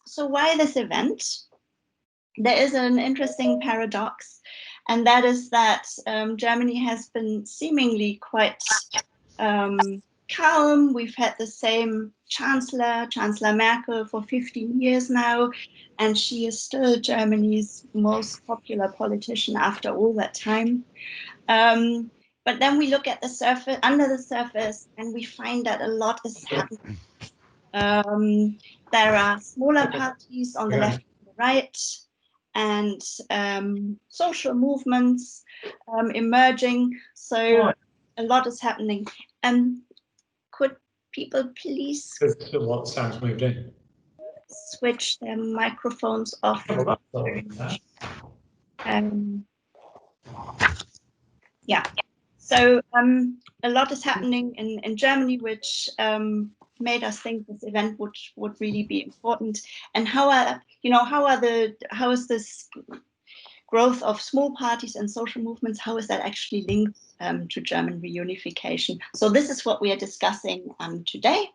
so why this event? There is an interesting paradox, and that is that Germany has been seemingly quite calm. We've had the same Chancellor Merkel, for 15 years now, and she is still Germany's most popular politician after all that time. But then we look at the surface, under the surface, and we find that a lot is happening. There are smaller parties on the left and the right, and social movements emerging. So a lot is happening. Could people please what sounds moved in? Switch their microphones off? Yeah. So a lot is happening in Germany, which made us think this event would really be important. And how is this growth of small parties and social movements, how is that actually linked to German reunification? So this is what we are discussing today.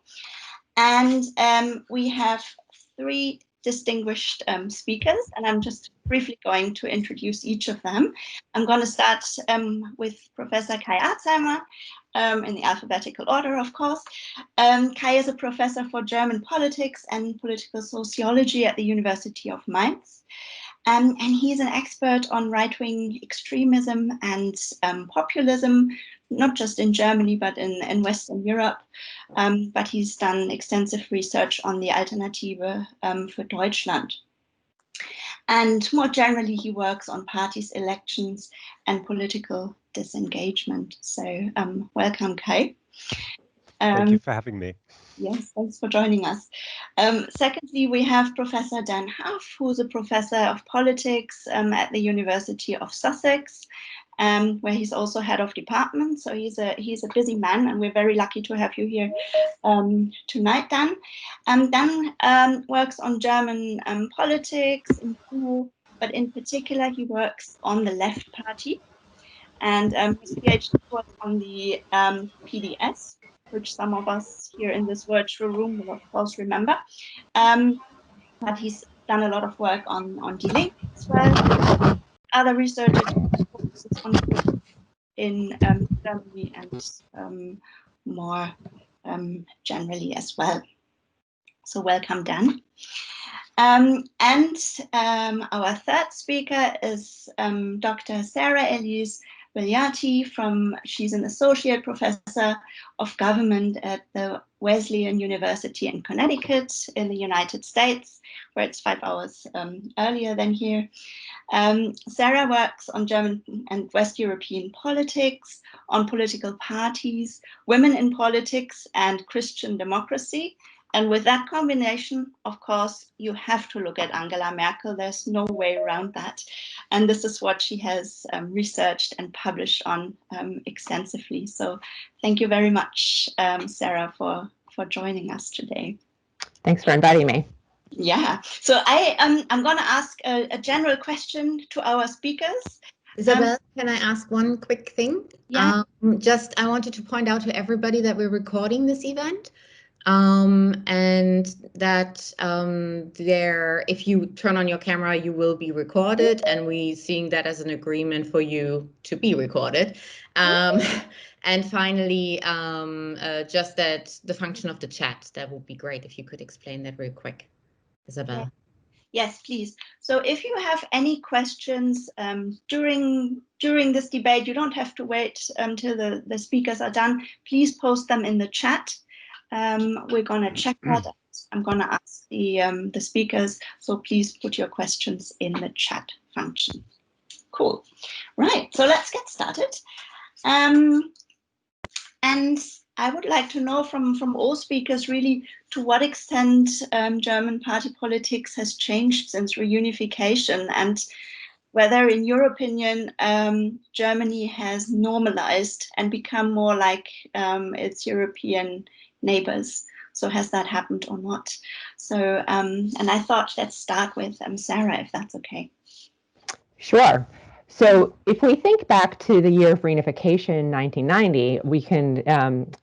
And we have three distinguished speakers, and I'm just briefly going to introduce each of them. I'm going to start with Professor Kai Arzheimer, in the alphabetical order, of course. Kai is a professor for German politics and political sociology at the University of Mainz. And he's an expert on right-wing extremism and populism, not just in Germany, but in Western Europe. But he's done extensive research on the Alternative für Deutschland. And more generally, he works on parties, elections, and political disengagement. So welcome, Kai. Thank you for having me. Yes, thanks for joining us. Secondly, we have Professor Dan Hoff, who's a professor of politics at the University of Sussex, where he's also head of department. So he's a busy man, and we're very lucky to have you here tonight, Dan. Dan works on German politics in general, but in particular, he works on the Left Party, and his PhD was on the PDS, which some of us here in this virtual room will, of course, remember. But he's done a lot of work on Die Linke as well. Other research focuses on in Germany and more generally as well. So welcome, Dan. And our third speaker is Dr. Sarah Elise Bernarti. She's an associate professor of government at the Wesleyan University in Connecticut in the United States, where it's 5 hours earlier than here. Sarah works on German and West European politics, on political parties, women in politics, and Christian democracy. And with that combination, of course, you have to look at Angela Merkel. There's no way around that. And this is what she has researched and published on extensively. So thank you very much, Sarah, for joining us today. Thanks for inviting me. Yeah, so I'm going to ask a general question to our speakers. Isabel, can I ask one quick thing? Yeah. I wanted to point out to everybody that we're recording this event. And that if you turn on your camera, you will be recorded, and we seeing that as an agreement for you to be recorded. And finally, just that the function of the chat, that would be great if you could explain that real quick, Isabel. Yeah. Yes, please. So if you have any questions during this debate, you don't have to wait until the speakers are done. Please post them in the chat. We're going to check that. I'm going to ask the speakers, so please put your questions in the chat function. Cool. Right, so let's get started. And I would like to know from all speakers really to what extent German party politics has changed since reunification, and whether, in your opinion, Germany has normalized and become more like its European neighbors. So has that happened or not? So, and I thought let's start with Sarah, if that's okay. Sure. So if we think back to the year of reunification, 1990, we can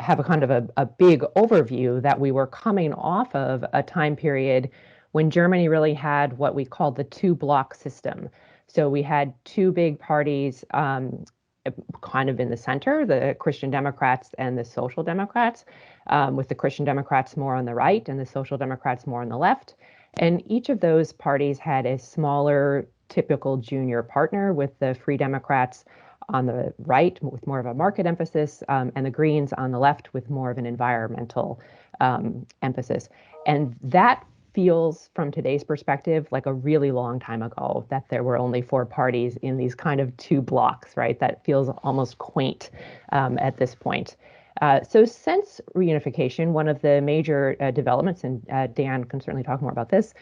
have a kind of a big overview that we were coming off of a time period when Germany really had what we call the two-block system. So we had two big parties kind of in the center, the Christian Democrats and the Social Democrats, with the Christian Democrats more on the right and the Social Democrats more on the left. And each of those parties had a smaller, typical junior partner, with the Free Democrats on the right with more of a market emphasis, and the Greens on the left with more of an environmental emphasis. And that feels, from today's perspective, like a really long time ago, that there were only four parties in these kind of two blocks, right? That feels almost quaint at this point. So since reunification, one of the major developments, and Dan can certainly talk more about this,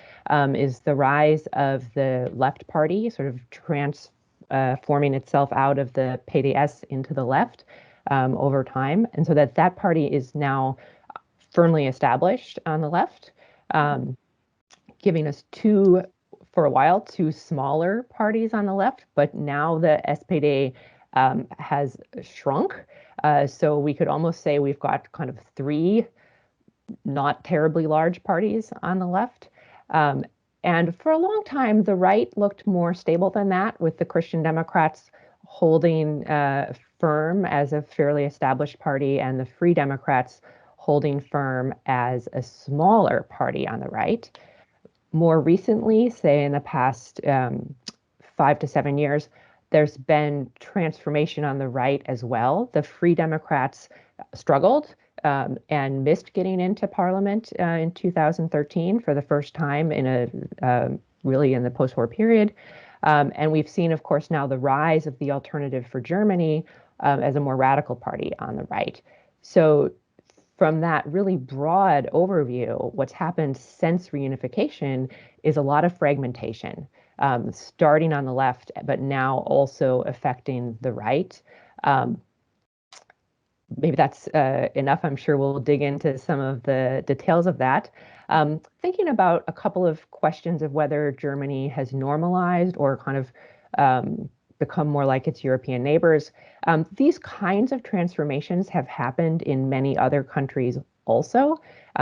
is the rise of the left party, sort of transforming itself out of the PDS into the left over time. And so that party is now firmly established on the left, giving us for a while, two smaller parties on the left, but now the SPD has shrunk. So we could almost say we've got kind of three not terribly large parties on the left. And for a long time, the right looked more stable than that, with the Christian Democrats holding firm as a fairly established party and the Free Democrats holding firm as a smaller party on the right. More recently, say in the past 5 to 7 years, there's been transformation on the right as well. The Free Democrats struggled and missed getting into parliament in 2013 for the first time in really in the post-war period. And we've seen, of course, now the rise of the Alternative for Germany as a more radical party on the right. So from that really broad overview, what's happened since reunification is a lot of fragmentation, starting on the left, but now also affecting the right. Maybe that's enough. I'm sure we'll dig into some of the details of that. Thinking about a couple of questions of whether Germany has normalized or kind of become more like its European neighbors. These kinds of transformations have happened in many other countries also.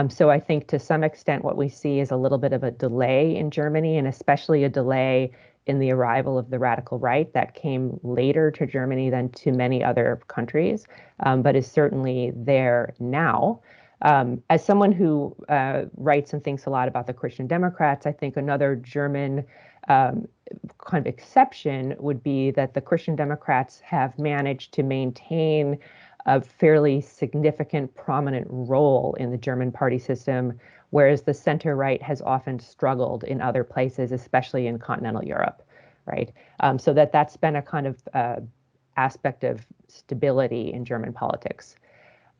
So I think to some extent what we see is a little bit of a delay in Germany, and especially a delay in the arrival of the radical right that came later to Germany than to many other countries, but is certainly there now. As someone who writes and thinks a lot about the Christian Democrats, I think another German kind of exception would be that the Christian Democrats have managed to maintain a fairly significant, prominent role in the German party system, whereas the center-right has often struggled in other places, especially in continental Europe, right? So that's been a kind of aspect of stability in German politics.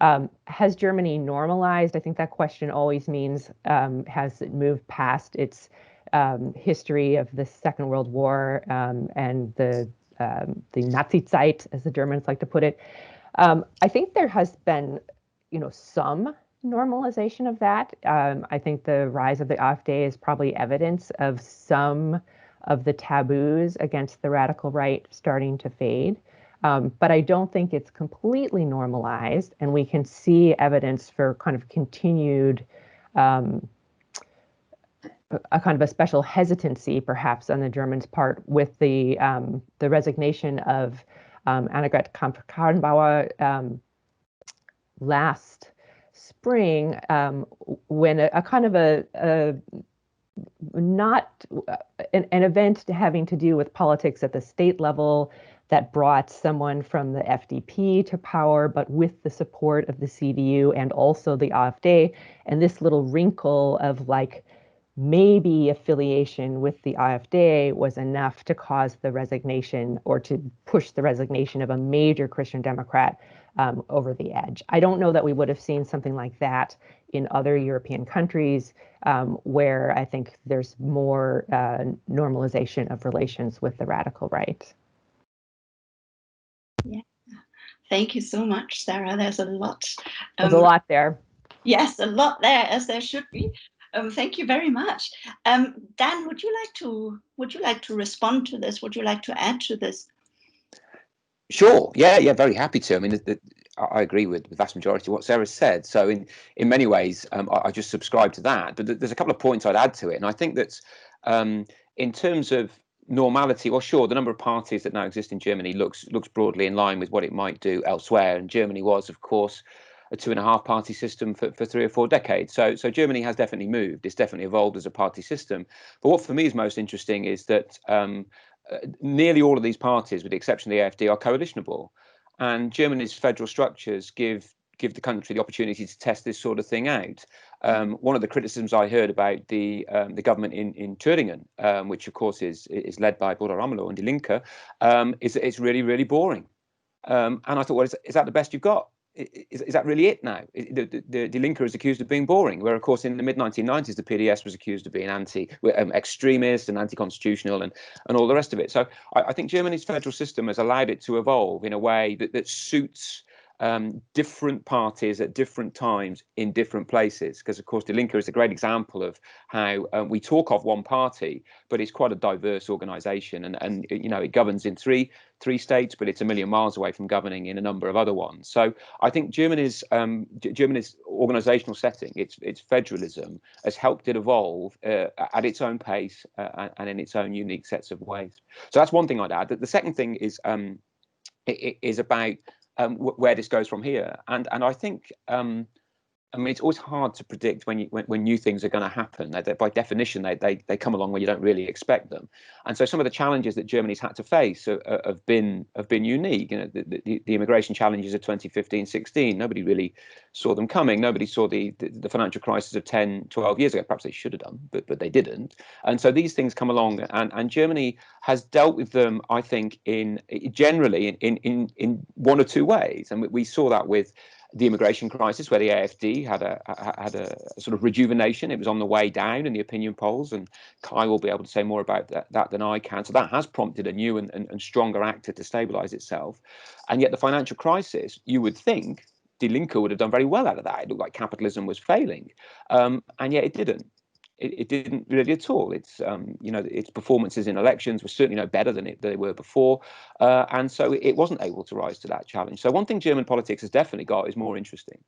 Has Germany normalized? I think that question always means, has it moved past its history of the Second World War and the Nazi-Zeit, as the Germans like to put it. I think there has been, some normalization of that. I think the rise of the AfD is probably evidence of some of the taboos against the radical right starting to fade. But I don't think it's completely normalized, and we can see evidence for kind of continued a kind of a special hesitancy, perhaps, on the Germans' part with the resignation of Annegret Kramp-Karrenbauer last spring, when a kind of not an event having to do with politics at the state level that brought someone from the FDP to power, but with the support of the CDU and also the AfD, and this little wrinkle of like maybe affiliation with the AfD was enough to cause the resignation or to push the resignation of a major Christian Democrat over the edge. I don't know that we would have seen something like that in other European countries where I think there's more normalization of relations with the radical right. Yeah, thank you so much, Sarah. There's a lot. There's a lot there. Yes, a lot there, as there should be. Thank you very much. Dan, would you like to respond to this? Would you like to add to this? Sure. Yeah, very happy to. I mean, I agree with the vast majority of what Sarah said. So in many ways, I just subscribe to that. But there's a couple of points I'd add to it. And I think that in terms of normality, well, sure, the number of parties that now exist in Germany looks broadly in line with what it might do elsewhere. And Germany was, of course, a 2.5 party system for 3 or 4 decades. So Germany has definitely moved. It's definitely evolved as a party system. But what for me is most interesting is that nearly all of these parties, with the exception of the AfD, are coalitionable. And Germany's federal structures give the country the opportunity to test this sort of thing out. One of the criticisms I heard about the government in Thüringen, which of course is led by Bora Ramelow and Die Linke, is that it's really, really boring. And I thought, well, is that the best you've got? Is that really it now? The Die Linke is accused of being boring, where, of course, in the mid-1990s, the PDS was accused of being extremist and anti-constitutional and all the rest of it. So I think Germany's federal system has allowed it to evolve in a way that suits different parties at different times in different places, because of course Die Linke is a great example of how we talk of one party, but it's quite a diverse organization, and you know, it governs in three states, but it's a million miles away from governing in a number of other ones. So I think Germany's organizational setting, its federalism, has helped it evolve at its own pace and in its own unique sets of ways. So that's one thing I'd add. The second thing is about where this goes from here, and I think I mean, it's always hard to predict when new things are going to happen. By definition, they come along when you don't really expect them. And so some of the challenges that Germany's had to face have been unique. You know, the immigration challenges of 2015-16, nobody really saw them coming. Nobody saw the financial crisis of 10, 12 years ago. Perhaps they should have done, but they didn't. And so these things come along, and Germany has dealt with them, I think, generally in one or two ways. And we saw that with the immigration crisis, where the AfD had a sort of rejuvenation. It was on the way down in the opinion polls, and Kai will be able to say more about that than I can. So that has prompted a new and stronger actor to stabilize itself. And yet the financial crisis, you would think Die Linke would have done very well out of that. It looked like capitalism was failing, and yet it didn't. It didn't really at all. It's you know, its performances in elections were certainly no better than they were before, and so it wasn't able to rise to that challenge. So one thing German politics has definitely got is more interesting,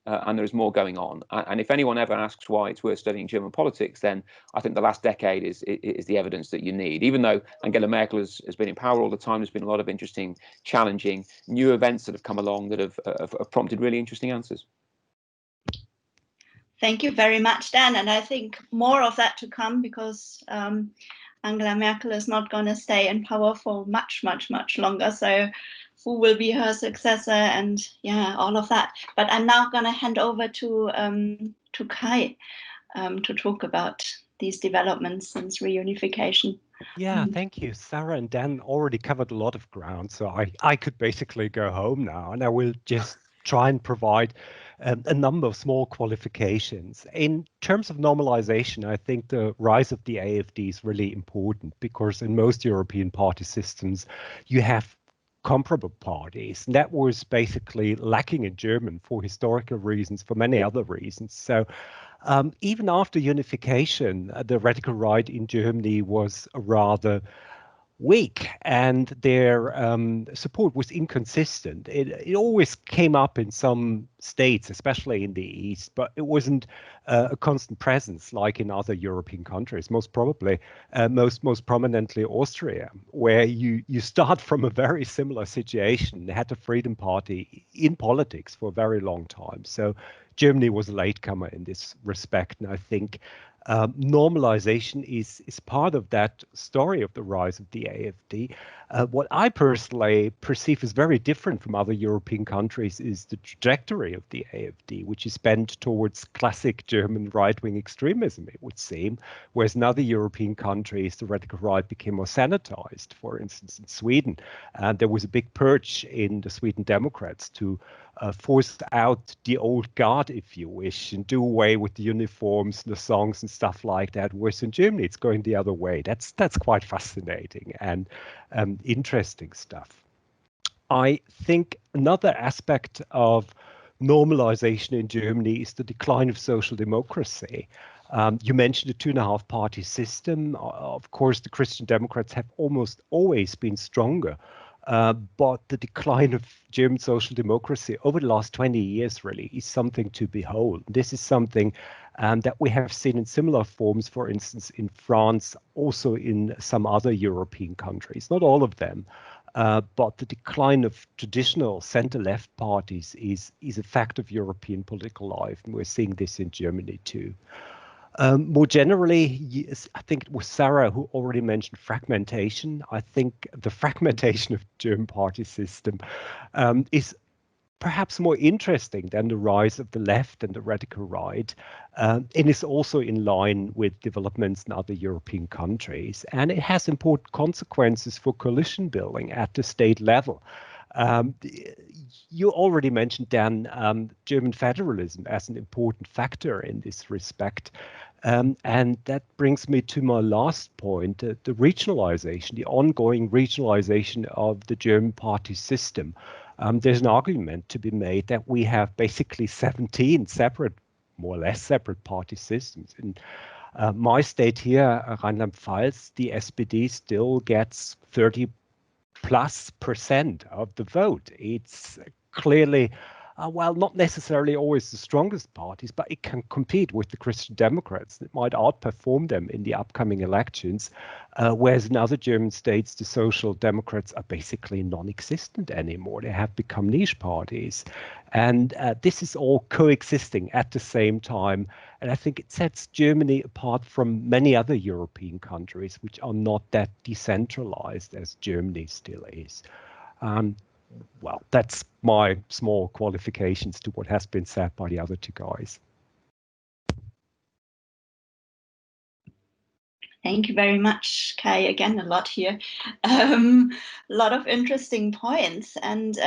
and there is more going on. And if anyone ever asks why it's worth studying German politics, then I think the last decade is the evidence that you need. Even though Angela Merkel has been in power all the time, there's been a lot of interesting, challenging new events that have come along that have prompted really interesting answers. Thank you very much, Dan. And I think more of that to come, because Angela Merkel is not going to stay in power for much, much, much longer. So who will be her successor, and yeah, all of that. But I'm now going to hand over to Kai to talk about these developments since reunification. Yeah, thank you. Sarah and Dan already covered a lot of ground, so I could basically go home now, and I will just try and provide a number of small qualifications. In terms of normalization, I think the rise of the AfD is really important, because in most European party systems, you have comparable parties. And that was basically lacking in Germany for historical reasons, for many other reasons. So even after unification, the radical right in Germany was rather weak, and their support was inconsistent. It always came up in some states, especially in the East, but it wasn't a constant presence like in other European countries, most probably, most prominently Austria, where you start from a very similar situation. They had the Freedom Party in politics for a very long time. So Germany was a latecomer in this respect, and I think normalization is part of that story of the rise of the AfD. What I personally perceive as very different from other European countries is the trajectory of the AfD, which is bent towards classic German right-wing extremism, it would seem, whereas in other European countries, the radical right became more sanitized. For instance, in Sweden, there was a big purge in the Sweden Democrats to force out the old guard, if you wish, and do away with the uniforms, the songs and stuff like that. Whereas in Germany, it's going the other way. That's quite fascinating and interesting stuff. I think another aspect of normalization in Germany is the decline of social democracy. You mentioned the 2.5 party system. Of course, the Christian Democrats have almost always been stronger But the decline of German social democracy over the last 20 years really is something to behold. This is something that we have seen in similar forms, for instance, in France, also in some other European countries, not all of them. But the decline of traditional center-left parties is a fact of European political life, and we're seeing this in Germany too. More generally, yes, I think it was Sarah who already mentioned fragmentation. I think the fragmentation of the German party system is perhaps more interesting than the rise of the left and the radical right, and is also in line with developments in other European countries. And it has important consequences for coalition building at the state level. You already mentioned, Dan, German federalism as an important factor in this respect. And that brings me to my last point, the regionalization, the ongoing regionalization of the German party system. There's an argument to be made that we have basically 17 separate, more or less separate party systems. In my state here, Rheinland-Pfalz, the SPD still gets 30+ % of the vote. It's clearly, well, not necessarily always the strongest parties, but it can compete with the Christian Democrats. It might outperform them in the upcoming elections, whereas in other German states, the Social Democrats are basically non-existent anymore. They have become niche parties. And this is all coexisting at the same time. And I think it sets Germany apart from many other European countries, which are not that decentralized as Germany still is. Well, that's my small qualifications to what has been said by the other two guys. Thank you very much, Kai. Again, a lot here. A lot of interesting points. And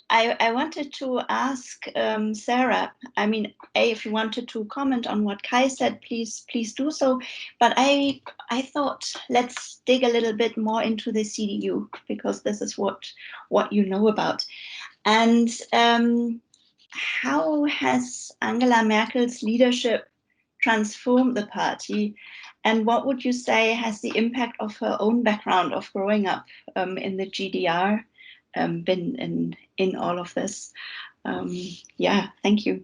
I wanted to ask Sarah, I mean, if you wanted to comment on what Kai said, please do so. But I thought, let's dig a little bit more into the CDU, because this is what you know about. And how has Angela Merkel's leadership transformed the party? And what would you say has the impact of her own background of growing up in the GDR been in all of this? Yeah, thank you.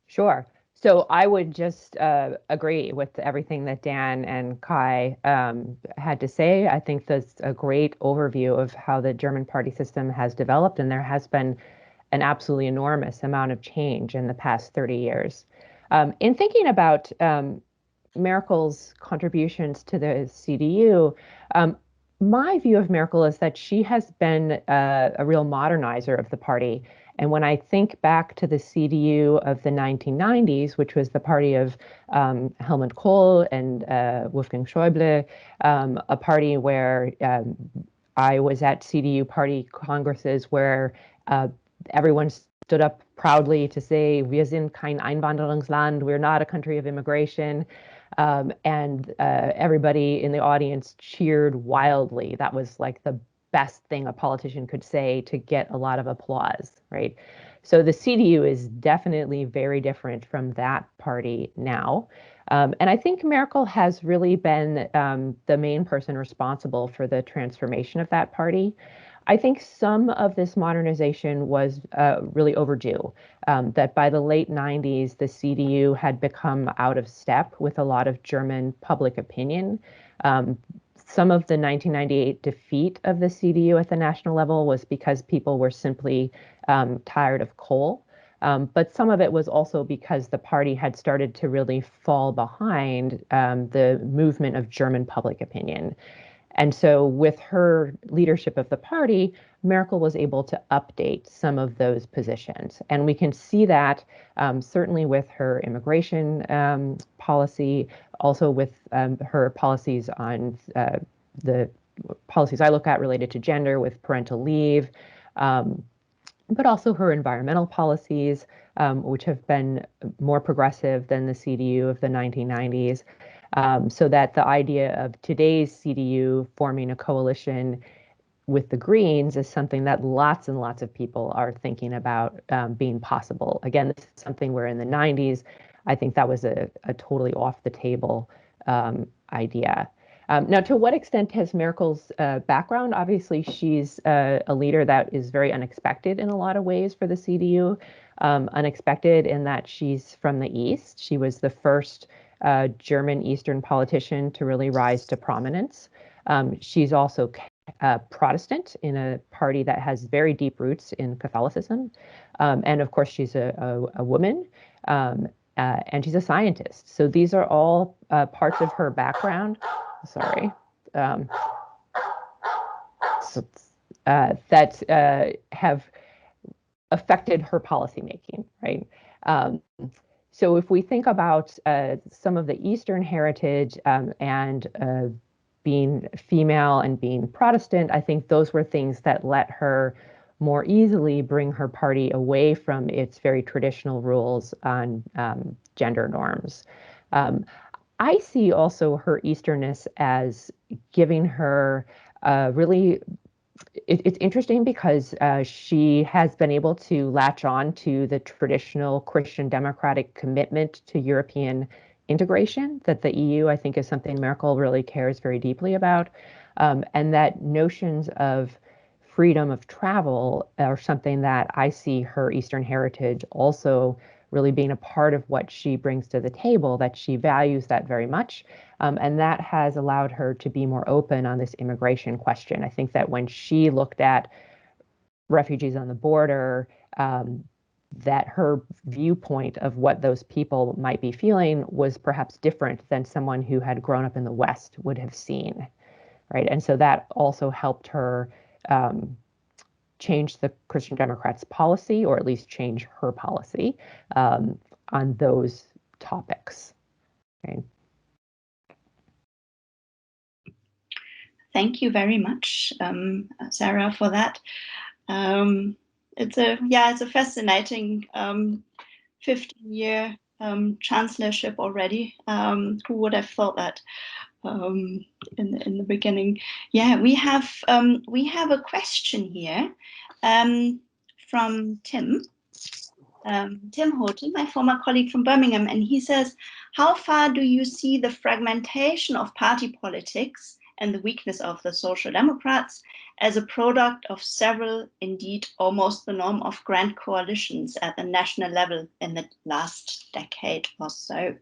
Sure. So I would just agree with everything that Dan and Kai had to say. I think that's a great overview of how the German party system has developed, and there has been an absolutely enormous amount of change in the past 30 years. In thinking about Merkel's contributions to the CDU, my view of Merkel is that she has been a real modernizer of the party. And when I think back to the CDU of the 1990s, which was the party of Helmut Kohl and Wolfgang Schäuble, a party where I was at CDU party congresses where everyone stood up proudly to say, "Wir sind kein Einwanderungsland," we're not a country of immigration. And everybody in the audience cheered wildly. That was like the best thing a politician could say to get a lot of applause, right? So the CDU is definitely very different from that party now. And I think Merkel has really been the main person responsible for the transformation of that party. I think some of this modernization was really overdue, that by the late 90s, the CDU had become out of step with a lot of German public opinion. Some of the 1998 defeat of the CDU at the national level was because people were simply tired of Kohl. But some of it was also because the party had started to really fall behind the movement of German public opinion. And so with her leadership of the party, Merkel was able to update some of those positions. And we can see that certainly with her immigration policy, also with her policies on the policies I look at related to gender with parental leave, but also her environmental policies, which have been more progressive than the CDU of the 1990s. So that the idea of today's CDU forming a coalition with the Greens is something that lots and lots of people are thinking about being possible. Again, this is something where in the 90s, I think that was a totally off the table idea. Now, to what extent has Merkel's background? Obviously, she's a leader that is very unexpected in a lot of ways for the CDU. Unexpected in that she's from the East. She was the first German Eastern politician to really rise to prominence. She's also Protestant in a party that has very deep roots in Catholicism. And of course, she's a woman. And she's a scientist. So these are all parts of her background. Sorry. That have affected her policymaking, right? So if we think about some of the Eastern heritage and being female and being Protestant, I think those were things that let her more easily bring her party away from its very traditional rules on gender norms. I see also her Easternness as giving her really, it's interesting because she has been able to latch on to the traditional Christian democratic commitment to European integration, that the EU, I think, is something Merkel really cares very deeply about, and that notions of freedom of travel are something that I see her Eastern heritage also really being a part of what she brings to the table, that she values that very much. And that has allowed her to be more open on this immigration question. I think that when she looked at refugees on the border, that her viewpoint of what those people might be feeling was perhaps different than someone who had grown up in the West would have seen, right? And so that also helped her change the Christian Democrats' policy, or at least change her policy on those topics. Okay. Thank you very much, Sarah, for that. It's a fascinating 15-year chancellorship already. Who would have thought that in the beginning? Yeah, we have a question here from Tim. Tim Houghton, my former colleague from Birmingham, and he says, how far do you see the fragmentation of party politics and the weakness of the Social Democrats as a product of several, indeed almost the norm of grand coalitions at the national level in the last decade or so?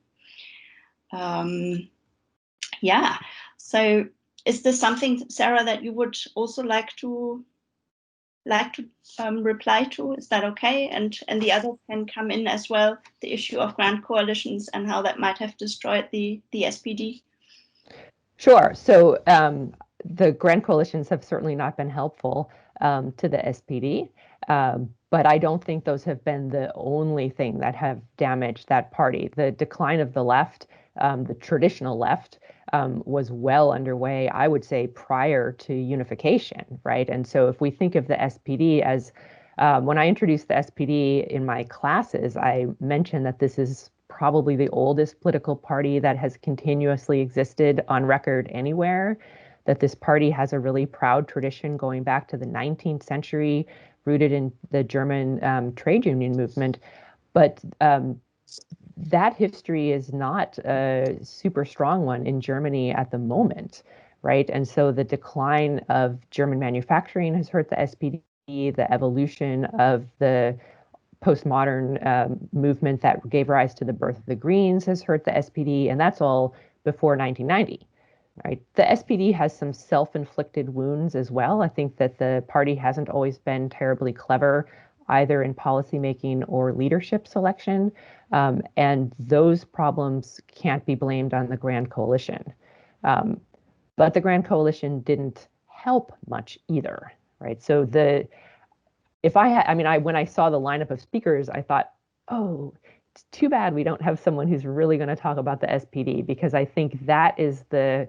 Yeah, so is this something, Sarah, that you would also like to reply to? Is that okay? And the others can come in as well, the issue of grand coalitions and how that might have destroyed the SPD. Sure. So the grand coalitions have certainly not been helpful to the SPD, but I don't think those have been the only thing that have damaged that party. The decline of the left, the traditional left, was well underway, I would say, prior to unification, right? And so if we think of the SPD as, when I introduced the SPD in my classes, I mentioned that this is probably the oldest political party that has continuously existed on record anywhere, that this party has a really proud tradition going back to the 19th century, rooted in the German trade union movement. But that history is not a super strong one in Germany at the moment, right? And so the decline of German manufacturing has hurt the SPD, the evolution of the postmodern movement that gave rise to the birth of the Greens has hurt the SPD, and that's all before 1990, right? The SPD has some self-inflicted wounds as well. I think that the party hasn't always been terribly clever either in policymaking or leadership selection. And those problems can't be blamed on the Grand Coalition. But the Grand Coalition didn't help much either, right? So when I saw the lineup of speakers, I thought, oh, it's too bad we don't have someone who's really going to talk about the SPD, because I think that is the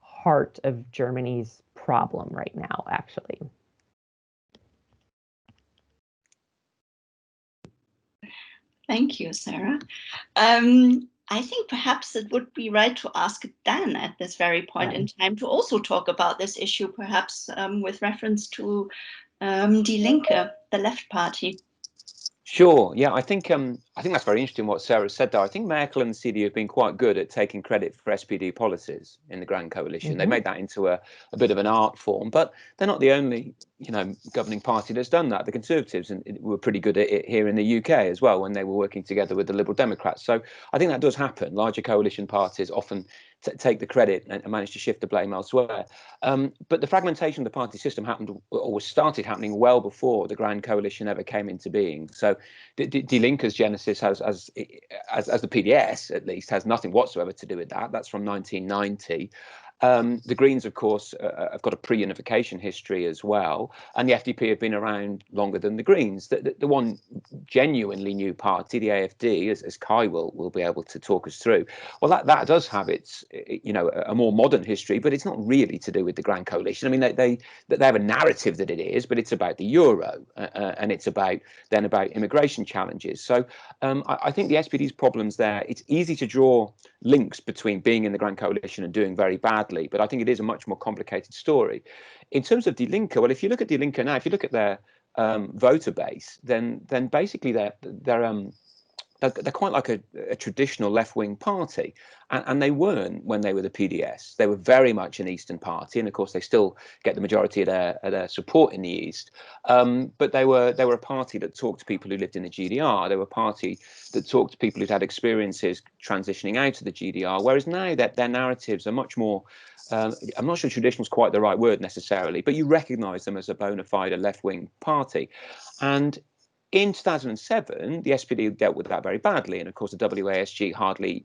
heart of Germany's problem right now, actually. Thank you, Sarah. I think perhaps it would be right to ask Dan at this very point in time to also talk about this issue, perhaps with reference to Die Linke, the left party. Sure. Yeah, I think that's very interesting what Sarah said there. I think Merkel and the CDU have been quite good at taking credit for SPD policies in the Grand Coalition. They made that into a bit of an art form, but they're not the only, governing party that's done that. The Conservatives were pretty good at it here in the UK as well when they were working together with the Liberal Democrats. So I think that does happen. Larger coalition parties often take the credit and manage to shift the blame elsewhere. But the fragmentation of the party system happened, or started happening, well before the Grand Coalition ever came into being. So Die Linke's genesis as the PDS, at least, has nothing whatsoever to do with that. That's from 1990. The Greens, of course, have got a pre-unification history as well, and the FDP have been around longer than the Greens. The one genuinely new party, the AFD, as Kai will be able to talk us through, well, that does have its, a more modern history, but it's not really to do with the Grand Coalition. I mean, they have a narrative that it is, but it's about the euro, and it's about immigration challenges. So I think the SPD's problems there, it's easy to draw links between being in the Grand Coalition and doing very badly, but I think it is a much more complicated story. In terms of Die Linke, well, if you look at Die Linke now, if you look at their voter base, then basically they're quite like a traditional left-wing party, and they weren't when they were the PDS. They were very much an Eastern party, and of course they still get the majority of their support in the East. But they were a party that talked to people who lived in the GDR. They were a party that talked to people who'd had experiences transitioning out of the GDR. Whereas now their narratives are much more. I'm not sure traditional is quite the right word necessarily, but you recognise them as a bona fide left-wing party, and in 2007, the SPD dealt with that very badly, and of course the WASG hardly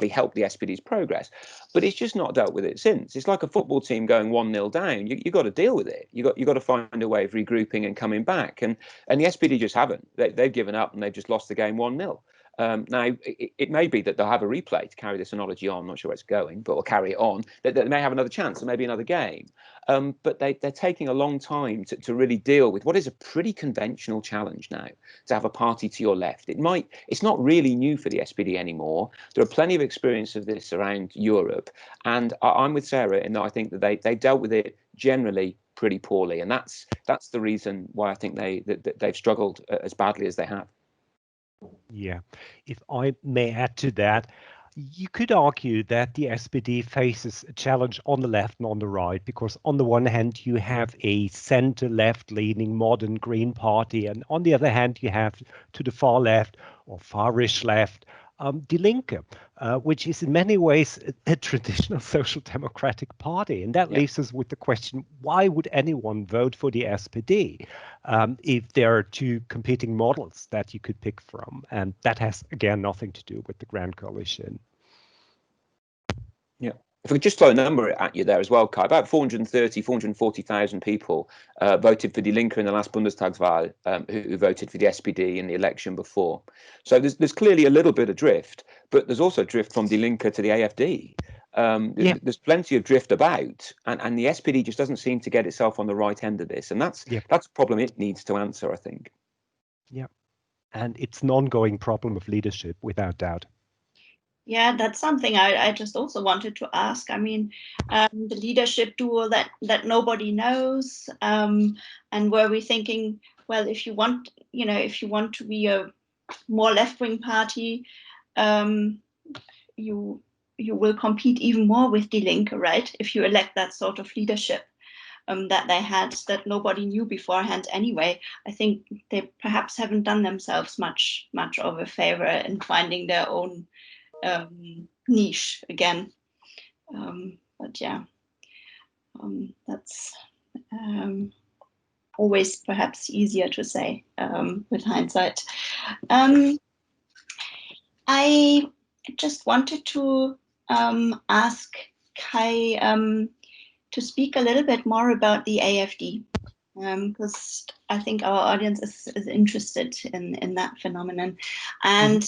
helped the SPD's progress. But it's just not dealt with it since. It's like a football team going 1-0 down. You got to deal with it. You got to find a way of regrouping and coming back. And the SPD just haven't. They've given up and they've just lost the game 1-0. Now, it may be that they'll have a replay to carry this analogy on. I'm not sure where it's going, but we'll carry it on. They may have another chance, there may be another game. But they're taking a long time to really deal with what is a pretty conventional challenge now, to have a party to your left. It's not really new for the SPD anymore. There are plenty of experience of this around Europe. And I'm with Sarah in that I think that they dealt with it generally pretty poorly. And that's the reason why I think they've struggled as badly as they have. Yeah, if I may add to that, you could argue that the SPD faces a challenge on the left and on the right, because on the one hand, you have a center-left leaning modern Green Party, and on the other hand, you have to the far left or farish left, Die Linke, which is in many ways a traditional social democratic party. And that leaves us with the question, why would anyone vote for the SPD if there are two competing models that you could pick from? And that has, again, nothing to do with the Grand Coalition. Yeah. If we could just throw a number at you there as well, Kai, about 440,000 people voted for Die Linke in the last Bundestagswahl, who voted for the SPD in the election before. So there's clearly a little bit of drift, but there's also drift from Die Linke to the AFD. There's plenty of drift about, and the SPD just doesn't seem to get itself on the right end of this, and that's a problem it needs to answer, I think. Yeah, and it's an ongoing problem of leadership, without doubt. Yeah, that's something I just also wanted to ask. I mean, the leadership duo that nobody knows, and were we thinking, well, if you want to be a more left-wing party, you will compete even more with Die Linke, right? If you elect that sort of leadership that they had, that nobody knew beforehand anyway. I think they perhaps haven't done themselves much of a favor in finding their own niche again. But yeah, that's always perhaps easier to say with hindsight. I just wanted to ask Kai to speak a little bit more about the AFD, because I think our audience is interested in that phenomenon. And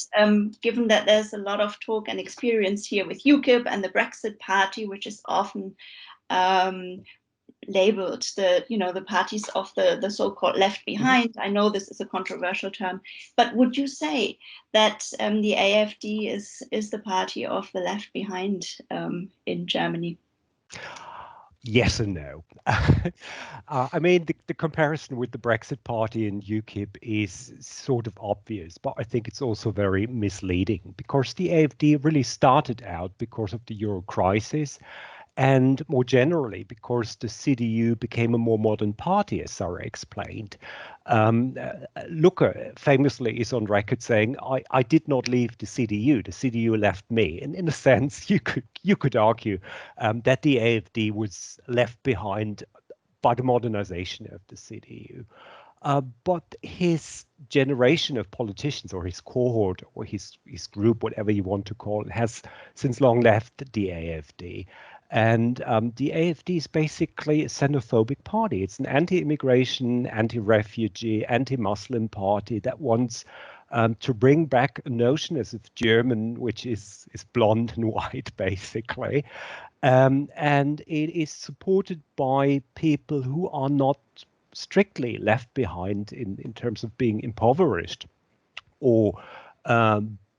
given that there's a lot of talk and experience here with UKIP and the Brexit Party, which is often labeled the parties of the so-called left behind. I know this is a controversial term, but would you say that the AFD is the party of the left behind in Germany? Yes and no. I mean, the comparison with the Brexit Party and UKIP is sort of obvious, but I think it's also very misleading because the AfD really started out because of the Euro crisis, and more generally because the CDU became a more modern party, as Sarah explained. Lucke famously is on record saying, I did not leave the CDU left me. And in a sense, you could argue that the AfD was left behind by the modernization of the CDU. But his generation of politicians, or his cohort, or his group, whatever you want to call it, has since long left the AfD. And the AfD is basically a xenophobic party. It's an anti-immigration, anti-refugee, anti-Muslim party that wants to bring back a notion as of German, which is blonde and white, basically. And it is supported by people who are not strictly left behind in terms of being impoverished or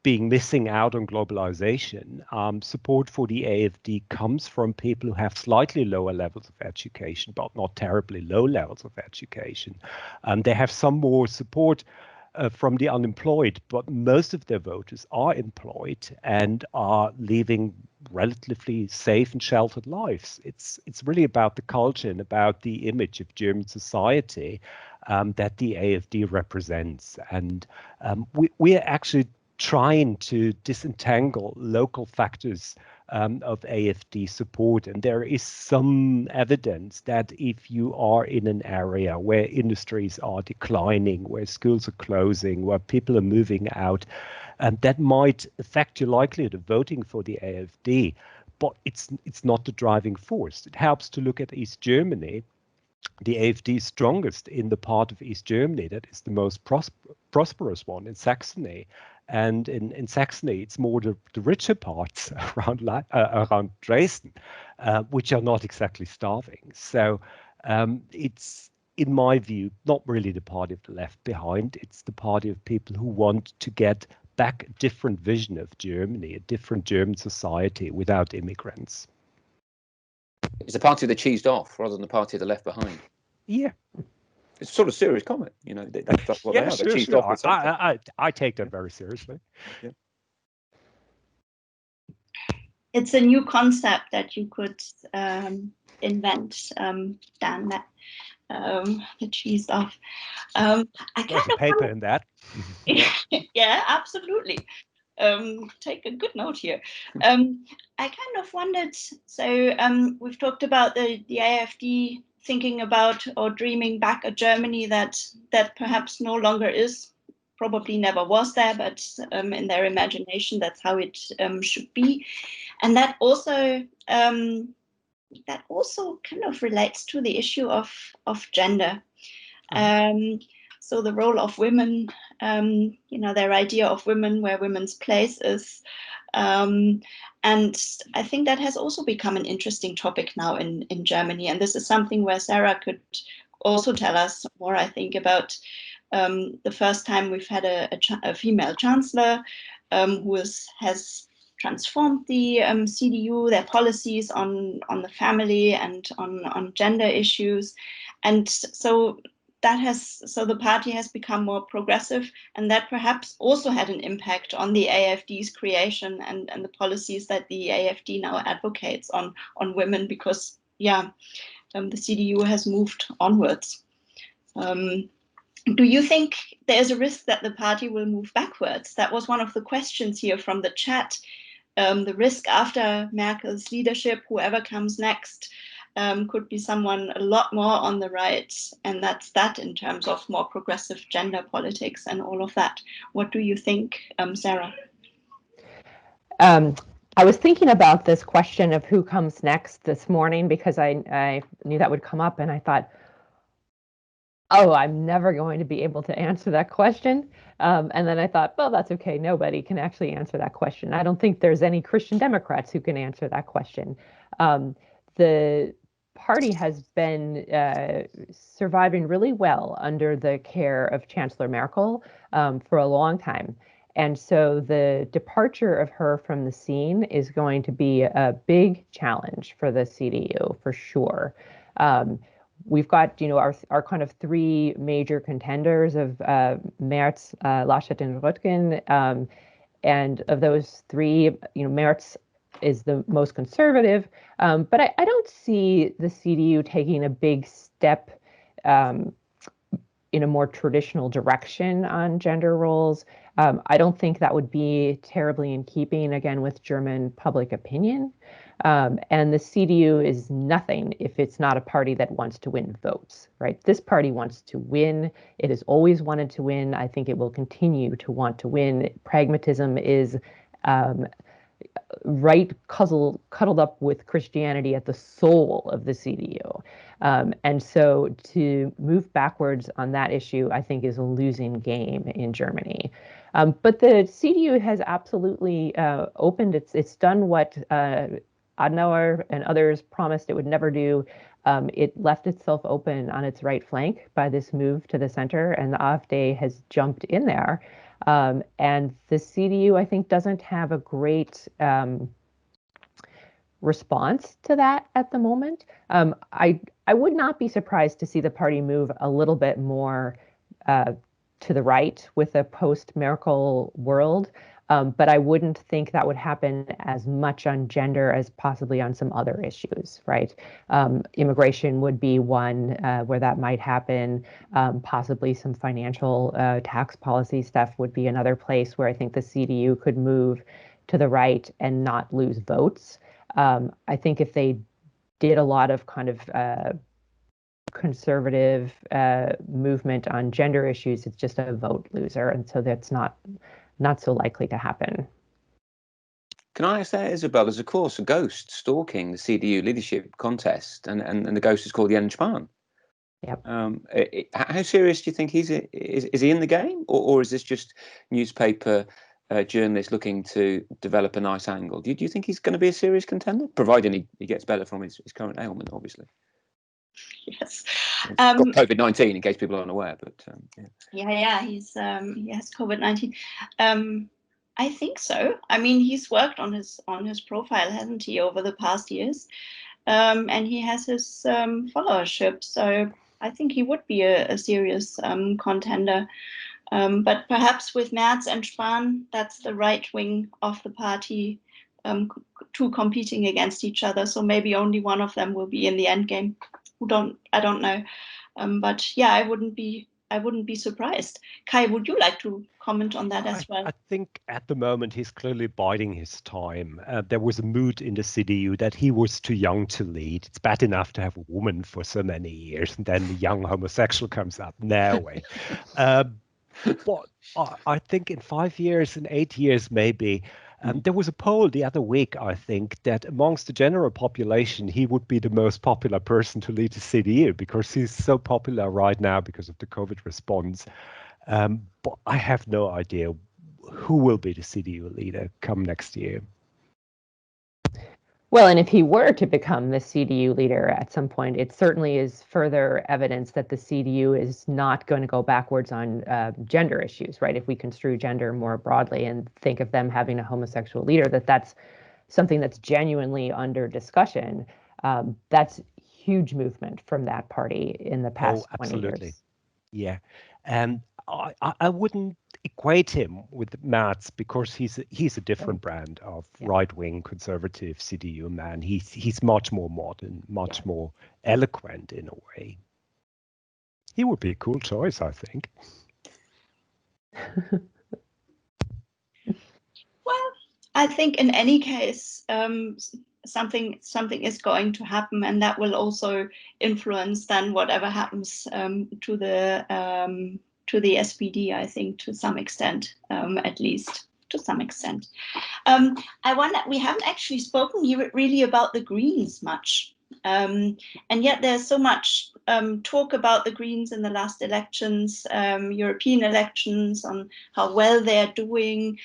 being missing out on globalization. Support for the AfD comes from people who have slightly lower levels of education, but not terribly low levels of education. They have some more support from the unemployed, but most of their voters are employed and are living relatively safe and sheltered lives. It's really about the culture and about the image of German society that the AfD represents. And we are actually trying to disentangle local factors of AfD support. And there is some evidence that if you are in an area where industries are declining, where schools are closing, where people are moving out, that might affect your likelihood of voting for the AfD. But it's not the driving force. It helps to look at East Germany. The AfD is strongest in the part of East Germany that is the most prosperous one, in Saxony. And in Saxony, it's more the richer parts around Dresden, which are not exactly starving. So it's, in my view, not really the party of the left behind. It's the party of people who want to get back a different vision of Germany, a different German society without immigrants. It's the party of the cheesed off rather than the party of the left behind. Yeah. It's sort of serious comment, you know. That's what yeah, they are. sure, They're cheesed sure. off with something. I take that very seriously. Yeah. It's a new concept that you could invent, Dan, that the cheese off. I There's a paper in that. Yeah, absolutely. Take a good note here. I kind of wondered, so we've talked about the AfD thinking about or dreaming back a Germany that perhaps no longer is, probably never was there, but in their imagination, that's how it should be. And that also kind of relates to the issue of gender. So the role of women, their idea of women, where women's place is. And I think that has also become an interesting topic now in Germany. And this is something where Sarah could also tell us more, I think, about the first time we've had a female chancellor who has transformed the CDU, their policies on the family and on gender issues. And so the party has become more progressive, and that perhaps also had an impact on the AfD's creation and the policies that the AfD now advocates on women, because the CDU has moved onwards. Do you think there's a risk that the party will move backwards? That was one of the questions here from the chat. The risk after Merkel's leadership, whoever comes next, could be someone a lot more on the right, and that's that in terms of more progressive gender politics and all of that. What do you think, Sarah? I was thinking about this question of who comes next this morning because I knew that would come up, and I thought, oh, I'm never going to be able to answer that question. And then I thought, well, that's okay. Nobody can actually answer that question. I don't think there's any Christian Democrats who can answer that question. The party has been surviving really well under the care of Chancellor Merkel for a long time. And so the departure of her from the scene is going to be a big challenge for the CDU, for sure. We've got, our kind of three major contenders of Merz, Laschet, and Röttgen. And of those three, Merz is the most conservative, but I don't see the CDU taking a big step in a more traditional direction on gender roles. I don't think that would be terribly in keeping, again, with German public opinion. And the CDU is nothing if it's not a party that wants to win votes, right? This party wants to win. It has always wanted to win. I think it will continue to want to win. Pragmatism is right cuddled up with Christianity at the soul of the CDU. And so to move backwards on that issue, I think, is a losing game in Germany. But the CDU has absolutely opened, it's done what Adenauer and others promised it would never do. It left itself open on its right flank by this move to the center, and the AfD has jumped in there. And the CDU, I think, doesn't have a great response to that at the moment. I would not be surprised to see the party move a little bit more to the right with a post-Merkel world. But I wouldn't think that would happen as much on gender as possibly on some other issues, right? Immigration would be one where that might happen. Possibly some financial tax policy stuff would be another place where I think the CDU could move to the right and not lose votes. I think if they did a lot of kind of conservative movement on gender issues, it's just a vote loser. And so that's not so likely to happen. Can I ask that, Isabel? There's, of course, a ghost stalking the CDU leadership contest, and the ghost is called Jens Spahn. Yep. How serious do you think is he in the game, or is this just newspaper journalists looking to develop a nice angle? Do you think he's going to be a serious contender, providing he gets better from his current ailment, obviously? Yes. He's got COVID-19, in case people aren't aware, but yeah, he has COVID-19. I think so. I mean, he's worked on his profile, hasn't he, over the past years, and he has his followership. So I think he would be a serious contender. But perhaps with Merz and Spahn, that's the right wing of the party, two competing against each other. So maybe only one of them will be in the end game. I don't know. But yeah, I wouldn't be surprised. Kai, would you like to comment on that as well? I think at the moment he's clearly biding his time. There was a mood in the CDU that he was too young to lead. It's bad enough to have a woman for so many years, and then the young homosexual comes up. No way. But I think in 5 years, in 8 years maybe, there was a poll the other week, I think, that amongst the general population, he would be the most popular person to lead the CDU because he's so popular right now because of the COVID response. But I have no idea who will be the CDU leader come next year. Well, and if he were to become the CDU leader at some point, it certainly is further evidence that the CDU is not going to go backwards on gender issues, right? If we construe gender more broadly and think of them having a homosexual leader, that's something that's genuinely under discussion. That's huge movement from that party in the past 20 years. Yeah. And I wouldn't equate him with Merz because he's a different brand of right-wing conservative CDU man. He's much more modern, much more eloquent in a way. He would be a cool choice, I think. Well, I think in any case, something is going to happen, and that will also influence then whatever happens to the SPD, I think, to some extent, at least to some extent. I wonder, we haven't actually spoken really about the Greens much, and yet there's so much talk about the Greens in the last elections, European elections, on how well they're doing,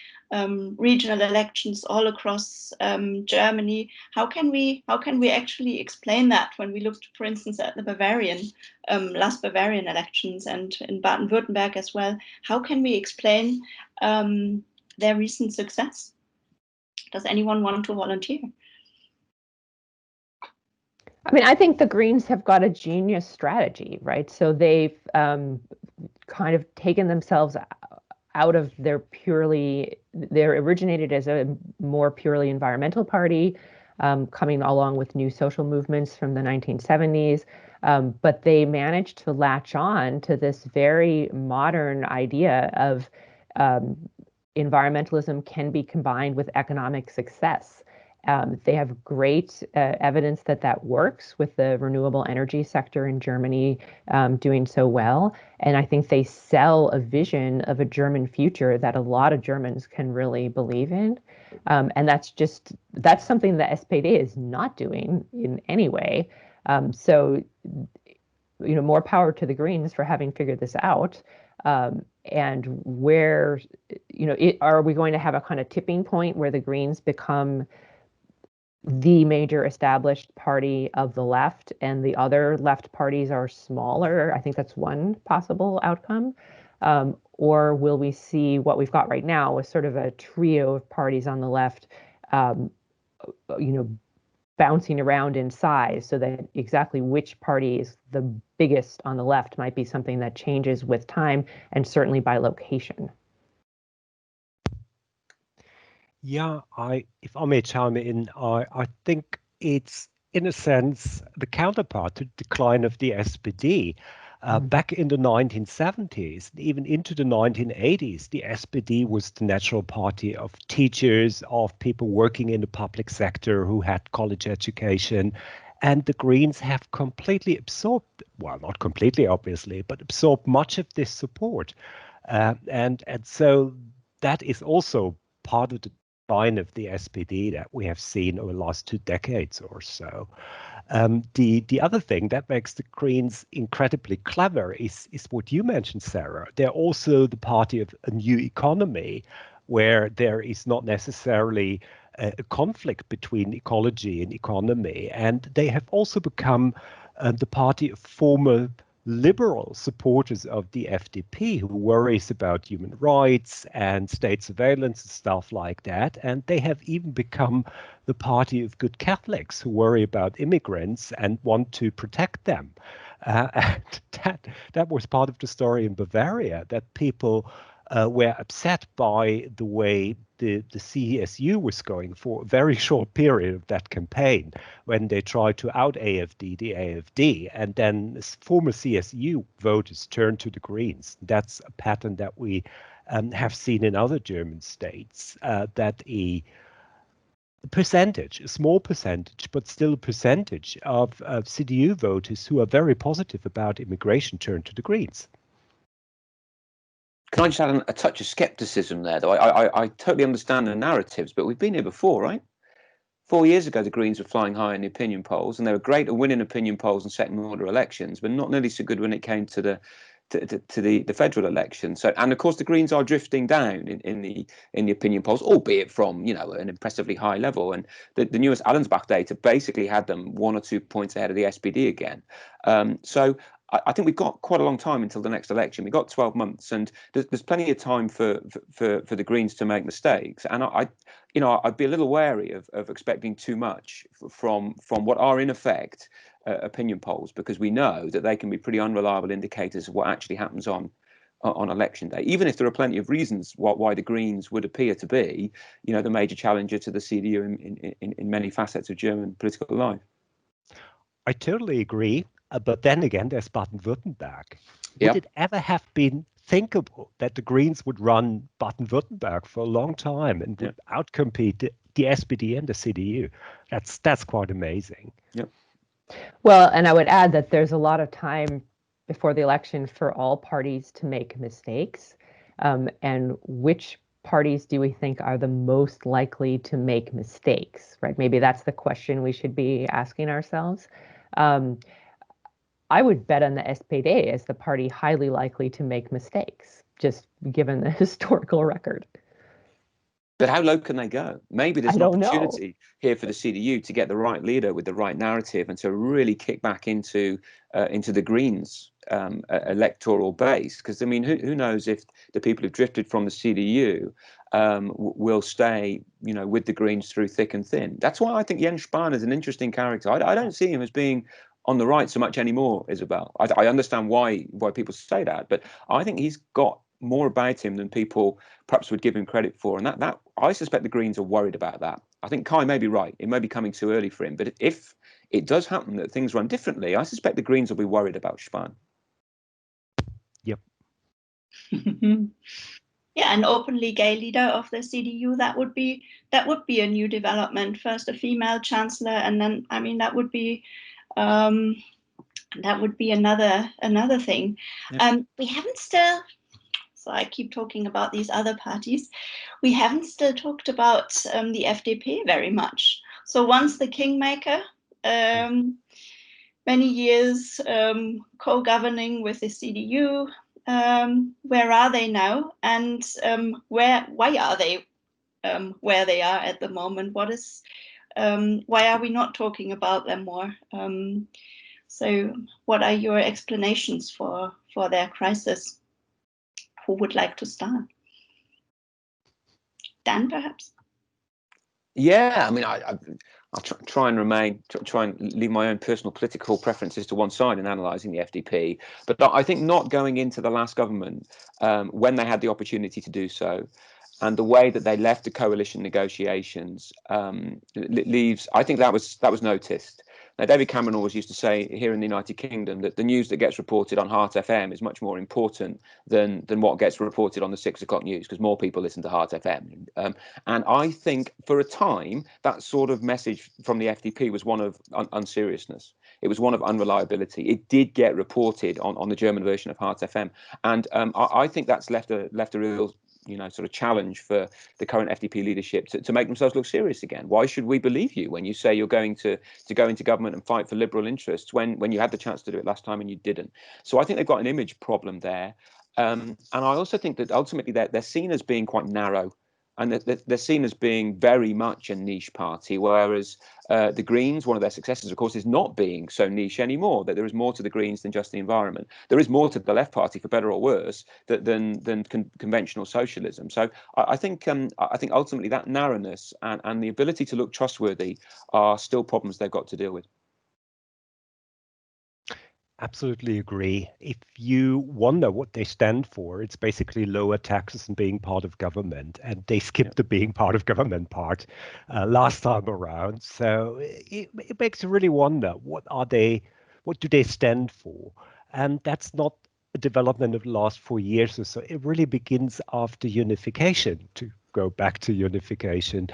regional elections all across Germany. How can we actually explain that when we looked, for instance, at the last Bavarian elections and in Baden-Württemberg as well? How can we explain their recent success? Does anyone want to volunteer? I mean, I think the Greens have got a genius strategy, right? So they've kind of taken themselves out of they're originated as a more purely environmental party, coming along with new social movements from the 1970s. But they managed to latch on to this very modern idea of environmentalism can be combined with economic success. They have great evidence that works, with the renewable energy sector in Germany doing so well. And I think they sell a vision of a German future that a lot of Germans can really believe in. And that's something that SPD is not doing in any way. So, more power to the Greens for having figured this out. And where, are we going to have a kind of tipping point where the Greens become the major established party of the left and the other left parties are smaller? I think that's one possible outcome. Or will we see what we've got right now with sort of a trio of parties on the left, bouncing around in size, so that exactly which party is the biggest on the left might be something that changes with time and certainly by location. Yeah, if I may chime in, I think it's, in a sense, the counterpart to the decline of the SPD. Back in the 1970s, even into the 1980s, the SPD was the natural party of teachers, of people working in the public sector who had college education. And the Greens have completely absorbed, well, not completely, obviously, but absorbed much of this support. And so that is also part of the decline of the SPD that we have seen over the last 2 decades or so. The other thing that makes the Greens incredibly clever is what you mentioned, Sarah. They're also the party of a new economy, where there is not necessarily a conflict between ecology and economy. And they have also become the party of former liberal supporters of the FDP, who worries about human rights and state surveillance and stuff like that. And they have even become the party of good Catholics who worry about immigrants and want to protect them. And that was part of the story in Bavaria, that people were upset by the way the CSU was going for a very short period of that campaign, when they tried to out AFD the AFD, and then former CSU voters turned to the Greens. That's a pattern that we have seen in other German states, that a small percentage, but still a percentage of CDU voters who are very positive about immigration turn to the Greens. Can I just add a touch of skepticism there, though? I totally understand the narratives, but we've been here before, right? 4 years ago, the Greens were flying high in the opinion polls, and they were great at winning opinion polls and second-order elections, but not nearly so good when it came to the federal election. So, and of course, the Greens are drifting down in the opinion polls, albeit from an impressively high level. And the newest Allensbach data basically had them 1 or 2 points ahead of the SPD again. So I think we've got quite a long time until the next election. We've got 12 months, and there's plenty of time for the Greens to make mistakes. And I'd be a little wary of expecting too much from what are in effect opinion polls, because we know that they can be pretty unreliable indicators of what actually happens on election day, even if there are plenty of reasons why the Greens would appear to be, the major challenger to the CDU in many facets of German political life. I totally agree. But then again, there's Baden-Württemberg. Would it ever have been thinkable that the Greens would run Baden-Württemberg for a long time and would outcompete the SPD and the CDU? That's quite amazing. Yep. Well, and I would add that there's a lot of time before the election for all parties to make mistakes. And which parties do we think are the most likely to make mistakes, right? Maybe that's the question we should be asking ourselves. I would bet on the SPD as the party highly likely to make mistakes, just given the historical record. But how low can they go? Maybe there's an opportunity here for the CDU to get the right leader with the right narrative and to really kick back into the Greens electoral base. Because, I mean, who knows if the people who've drifted from the CDU will stay, with the Greens through thick and thin. That's why I think Jens Spahn is an interesting character. I don't see him as being on the right so much anymore, Isabel. I understand why people say that, but I think he's got more about him than people perhaps would give him credit for. And that I suspect the Greens are worried about that. I think Kai may be right. It may be coming too early for him. But if it does happen that things run differently, I suspect the Greens will be worried about Spahn. Yep. Yeah, an openly gay leader of the CDU, that would be a new development. First a female chancellor, and then that would be another thing. Yeah. We haven't still. So I keep talking about these other parties. We haven't still talked about the FDP very much. So once the kingmaker, many years co-governing with the CDU. Where are they now? And why are they where they are at the moment? Why are we not talking about them more? So what are your explanations for their crisis? Who would like to start? Dan, perhaps? Yeah, I mean, I'll try and leave my own personal political preferences to one side in analysing the FDP. But I think not going into the last government when they had the opportunity to do so, and the way that they left the coalition negotiations leaves. I think that was noticed. Now, David Cameron always used to say here in the United Kingdom that the news that gets reported on Heart FM is much more important than what gets reported on the 6 o'clock news, because more people listen to Heart FM. And I think for a time, that sort of message from the FDP was one of unseriousness. It was one of unreliability. It did get reported on the German version of Heart FM. And I think that's left a real sort of challenge for the current FDP leadership to make themselves look serious again. Why should we believe you when you say you're going to go into government and fight for liberal interests when you had the chance to do it last time and you didn't? So I think they've got an image problem there. And I also think that ultimately they're seen as being quite narrow, and that they're seen as being very much a niche party, whereas the Greens, one of their successes, of course, is not being so niche anymore, that there is more to the Greens than just the environment. There is more to the Left Party, for better or worse, than conventional socialism. So I think ultimately that narrowness and the ability to look trustworthy are still problems they've got to deal with. Absolutely agree. If you wonder what they stand for, it's basically lower taxes and being part of government, and they skipped the being part of government part last time around. So it makes you really wonder, what do they stand for? And that's not a development of the last 4 years or so. It really begins after unification, to go back to unification.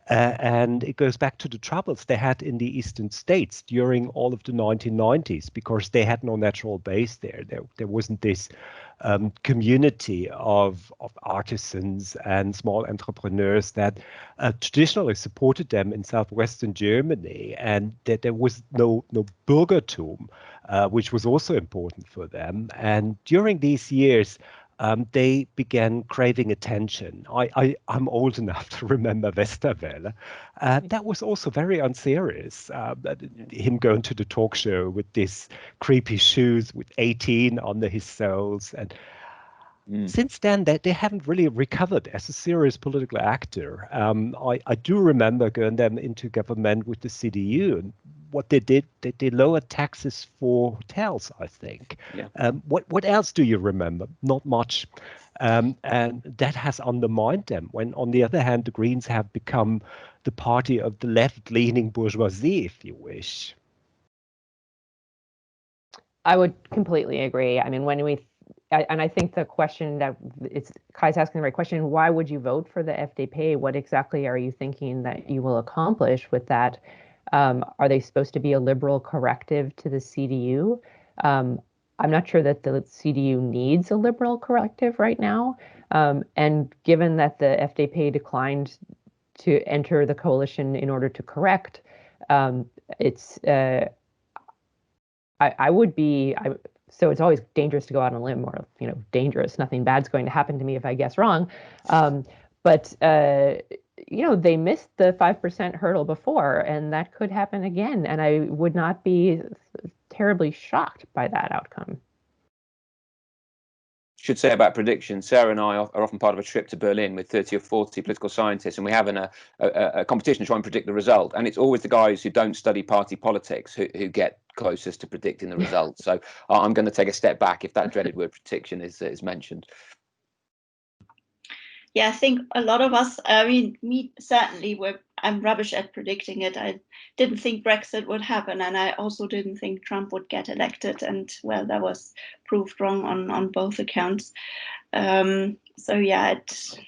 And it goes back to the troubles they had in the eastern states during all of the 1990s, because they had no natural base there. There wasn't this community of artisans and small entrepreneurs that traditionally supported them in southwestern Germany, and that there was no Bürgertum, which was also important for them. And during these years, they began craving attention. I'm old enough to remember Westerwelle. That was also very unserious. Him going to the talk show with these creepy shoes with 18 under his soles. And since then, they haven't really recovered as a serious political actor. I do remember going them into government with the CDU, and what they did lowered taxes for hotels, I think. Yeah. What else do you remember? Not much. And that has undermined them, when on the other hand, the Greens have become the party of the left-leaning bourgeoisie, if you wish. I would completely agree. I mean, and I think the question that Kai's asking the right question: why would you vote for the FDP? What exactly are you thinking that you will accomplish with that? Are they supposed to be a liberal corrective to the CDU? I'm not sure that the CDU needs a liberal corrective right now. And given that the FDP declined to enter the coalition in order to correct, so it's always dangerous to go out on a limb, or dangerous. Nothing bad's going to happen to me if I guess wrong. But they missed the 5% hurdle before, and that could happen again. And I would not be terribly shocked by that outcome. should say about predictions, Sarah and I are often part of a trip to Berlin with 30 or 40 political scientists, and we have a competition to try and predict the result. And it's always the guys who don't study party politics who get closest to predicting the result. So I'm going to take a step back if that dreaded word prediction is mentioned. Yeah, I think a lot of us, I mean, me certainly, I'm rubbish at predicting it. I didn't think Brexit would happen, and I also didn't think Trump would get elected. And well, that was proved wrong on both accounts. So yeah, it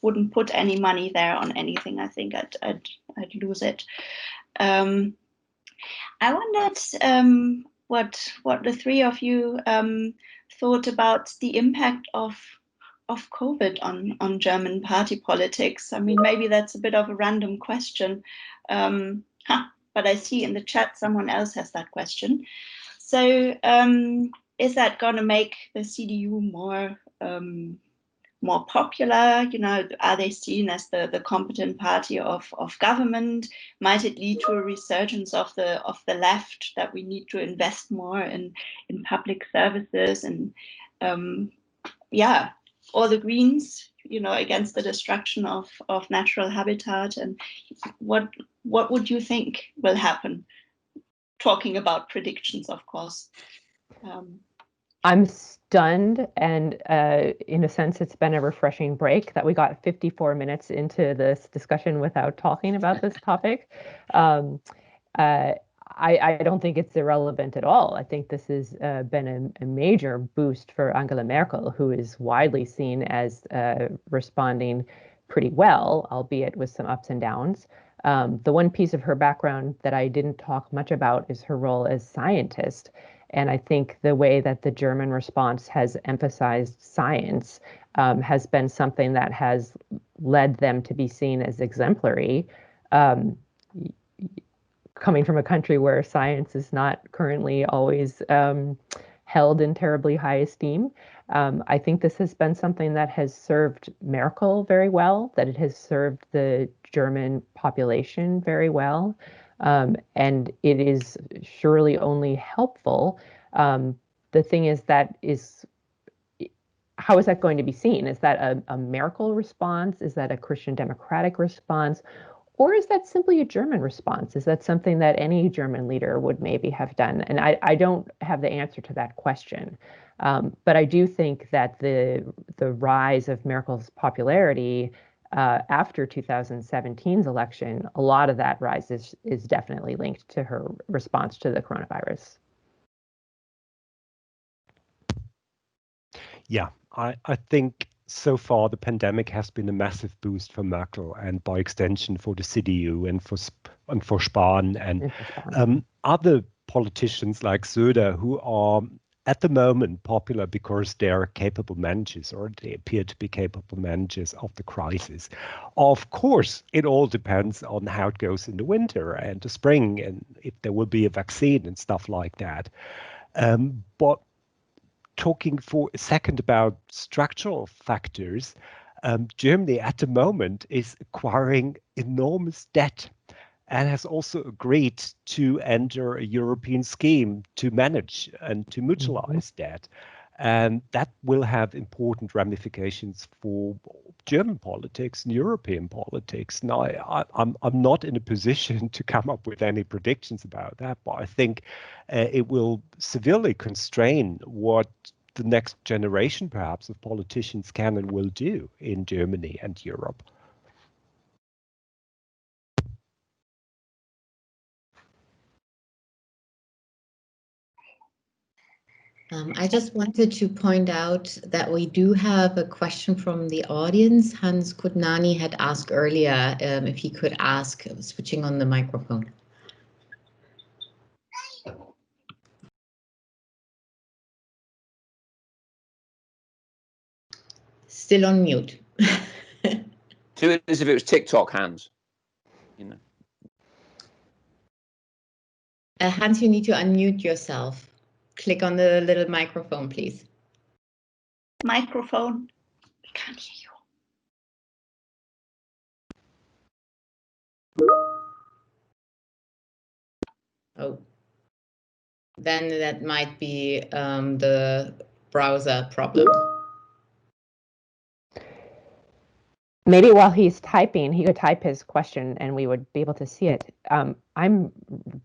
wouldn't put any money there on anything. I think I'd lose it. I wondered what the three of you thought about the impact of COVID on German party politics. I mean, maybe that's a bit of a random question, but I see in the chat someone else has that question. So is that going to make the CDU more popular? You know, are they seen as the competent party of government? Might it lead to a resurgence of the left, that we need to invest more in public services and yeah, or the Greens, you know, against the destruction of natural habitat? And what would you think will happen? Talking about predictions, of course. I'm stunned, and in a sense, it's been a refreshing break that we got 54 minutes into this discussion without talking about this topic. I don't think it's irrelevant at all. I think this has been a major boost for Angela Merkel, who is widely seen as responding pretty well, albeit with some ups and downs. The one piece of her background that I didn't talk much about is her role as scientist. And I think the way that the German response has emphasized science has been something that has led them to be seen as exemplary. Coming from a country where science is not currently always held in terribly high esteem, I think this has been something that has served Merkel very well, that it has served the German population very well. And it is surely only helpful. The thing is how is that going to be seen? Is that a Merkel response? Is that a Christian Democratic response? Or is that simply a German response? Is that something that any German leader would maybe have done? And I don't have the answer to that question. But I do think that the rise of Merkel's popularity after 2017's election, a lot of that rise is definitely linked to her response to the coronavirus. Yeah, I think so far the pandemic has been a massive boost for Merkel, and by extension for the CDU and for Spahn and other politicians like Söder, who are at the moment popular because they're capable managers, or they appear to be capable managers of the crisis. Of course, it all depends on how it goes in the winter and the spring, and if there will be a vaccine and stuff like that. But talking for a second about structural factors, Germany at the moment is acquiring enormous debt and has also agreed to enter a European scheme to manage and to mutualize debt. And that will have important ramifications for German politics and European politics. Now, I'm not in a position to come up with any predictions about that, but I think it will severely constrain what the next generation, perhaps, of politicians can and will do in Germany and Europe. I just wanted to point out that we do have a question from the audience. Hans Kudnani had asked earlier if he could ask, switching on the microphone. Still on mute. Do it as if it was TikTok, Hans. You know. Hans, you need to unmute yourself. Click on the little microphone, please. Microphone. We can't hear you. Oh, then that might be the browser problem. Maybe while he's typing, he could type his question and we would be able to see it. I'm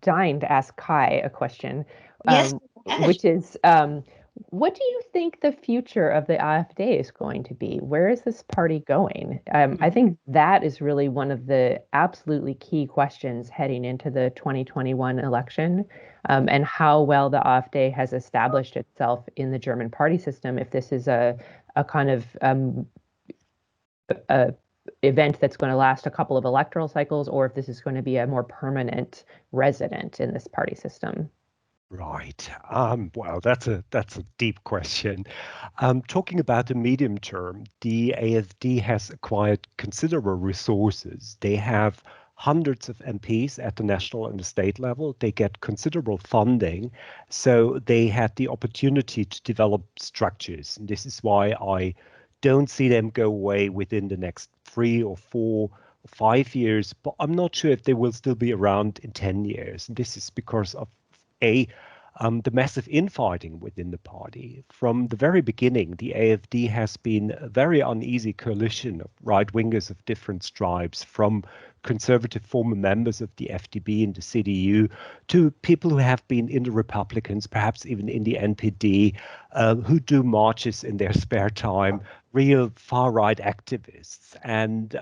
dying to ask Kai a question, Yes, which is, what do you think the future of the AfD is going to be? Where is this party going? I think that is really one of the absolutely key questions heading into the 2021 election, and how well the AfD has established itself in the German party system, if this is a kind of event that's going to last a couple of electoral cycles, or if this is going to be a more permanent resident in this party system. Right. Well, that's a deep question. Talking about the medium term, the AfD has acquired considerable resources. They have hundreds of MPs at the national and the state level. They get considerable funding, so they had the opportunity to develop structures. And this is why I don't see them go away within the next 3 or 4 or 5 years, but I'm not sure if they will still be around in 10 years. And this is because of the massive infighting within the party. From the very beginning, the AfD has been a very uneasy coalition of right-wingers of different stripes, from conservative former members of the FDP and the CDU to people who have been in the Republicans, perhaps even in the NPD, who do marches in their spare time, real far-right activists. And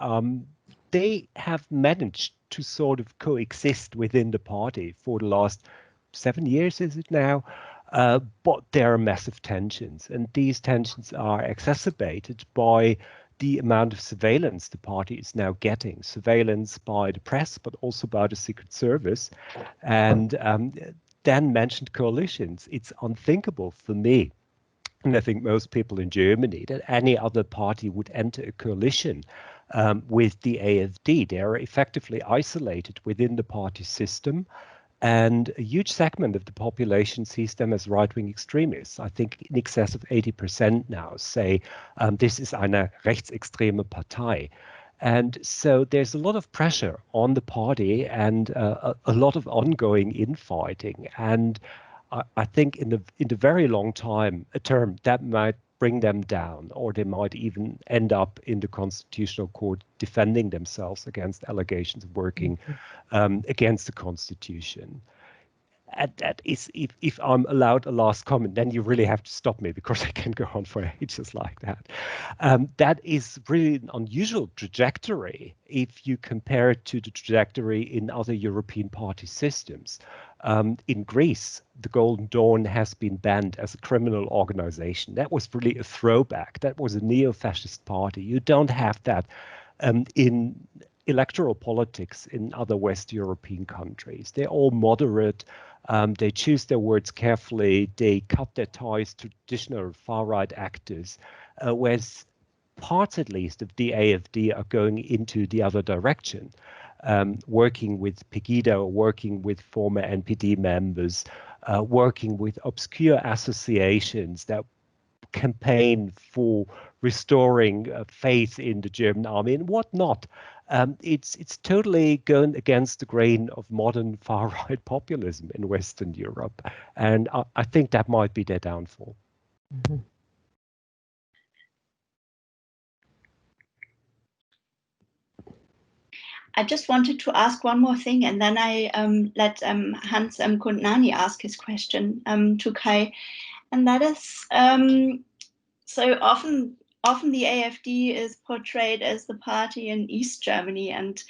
they have managed to sort of coexist within the party for the last 7 years, is it now? But there are massive tensions, and these tensions are exacerbated by the amount of surveillance the party is now getting. Surveillance by the press, but also by the Secret Service. And Dan mentioned coalitions. It's unthinkable for me, and I think most people in Germany, that any other party would enter a coalition with the AfD. They are effectively isolated within the party system. And a huge segment of the population sees them as right-wing extremists. I think in excess of 80% now say this is eine rechtsextreme Partei. And so there's a lot of pressure on the party and a lot of ongoing infighting. And I think in the very long term, that might bring them down, or they might even end up in the Constitutional Court defending themselves against allegations of working against the Constitution. And that is, if I'm allowed a last comment, then you really have to stop me, because I can go on for ages like that. That is really an unusual trajectory if you compare it to the trajectory in other European party systems. In Greece, the Golden Dawn has been banned as a criminal organization. That was really a throwback. That was a neo-fascist party. You don't have that in electoral politics in other West European countries. They're all moderate. They choose their words carefully. They cut their ties to traditional far-right actors, whereas parts, at least, of the AfD are going into the other direction, working with Pegida, working with former NPD members, working with obscure associations that campaign for restoring faith in the German army and whatnot. It's totally going against the grain of modern far-right populism in Western Europe, and I think that might be their downfall. Mm-hmm. I just wanted to ask one more thing, and then I let Hans Kundnani ask his question to Kai, and that is, so often the AfD is portrayed as the party in East Germany, and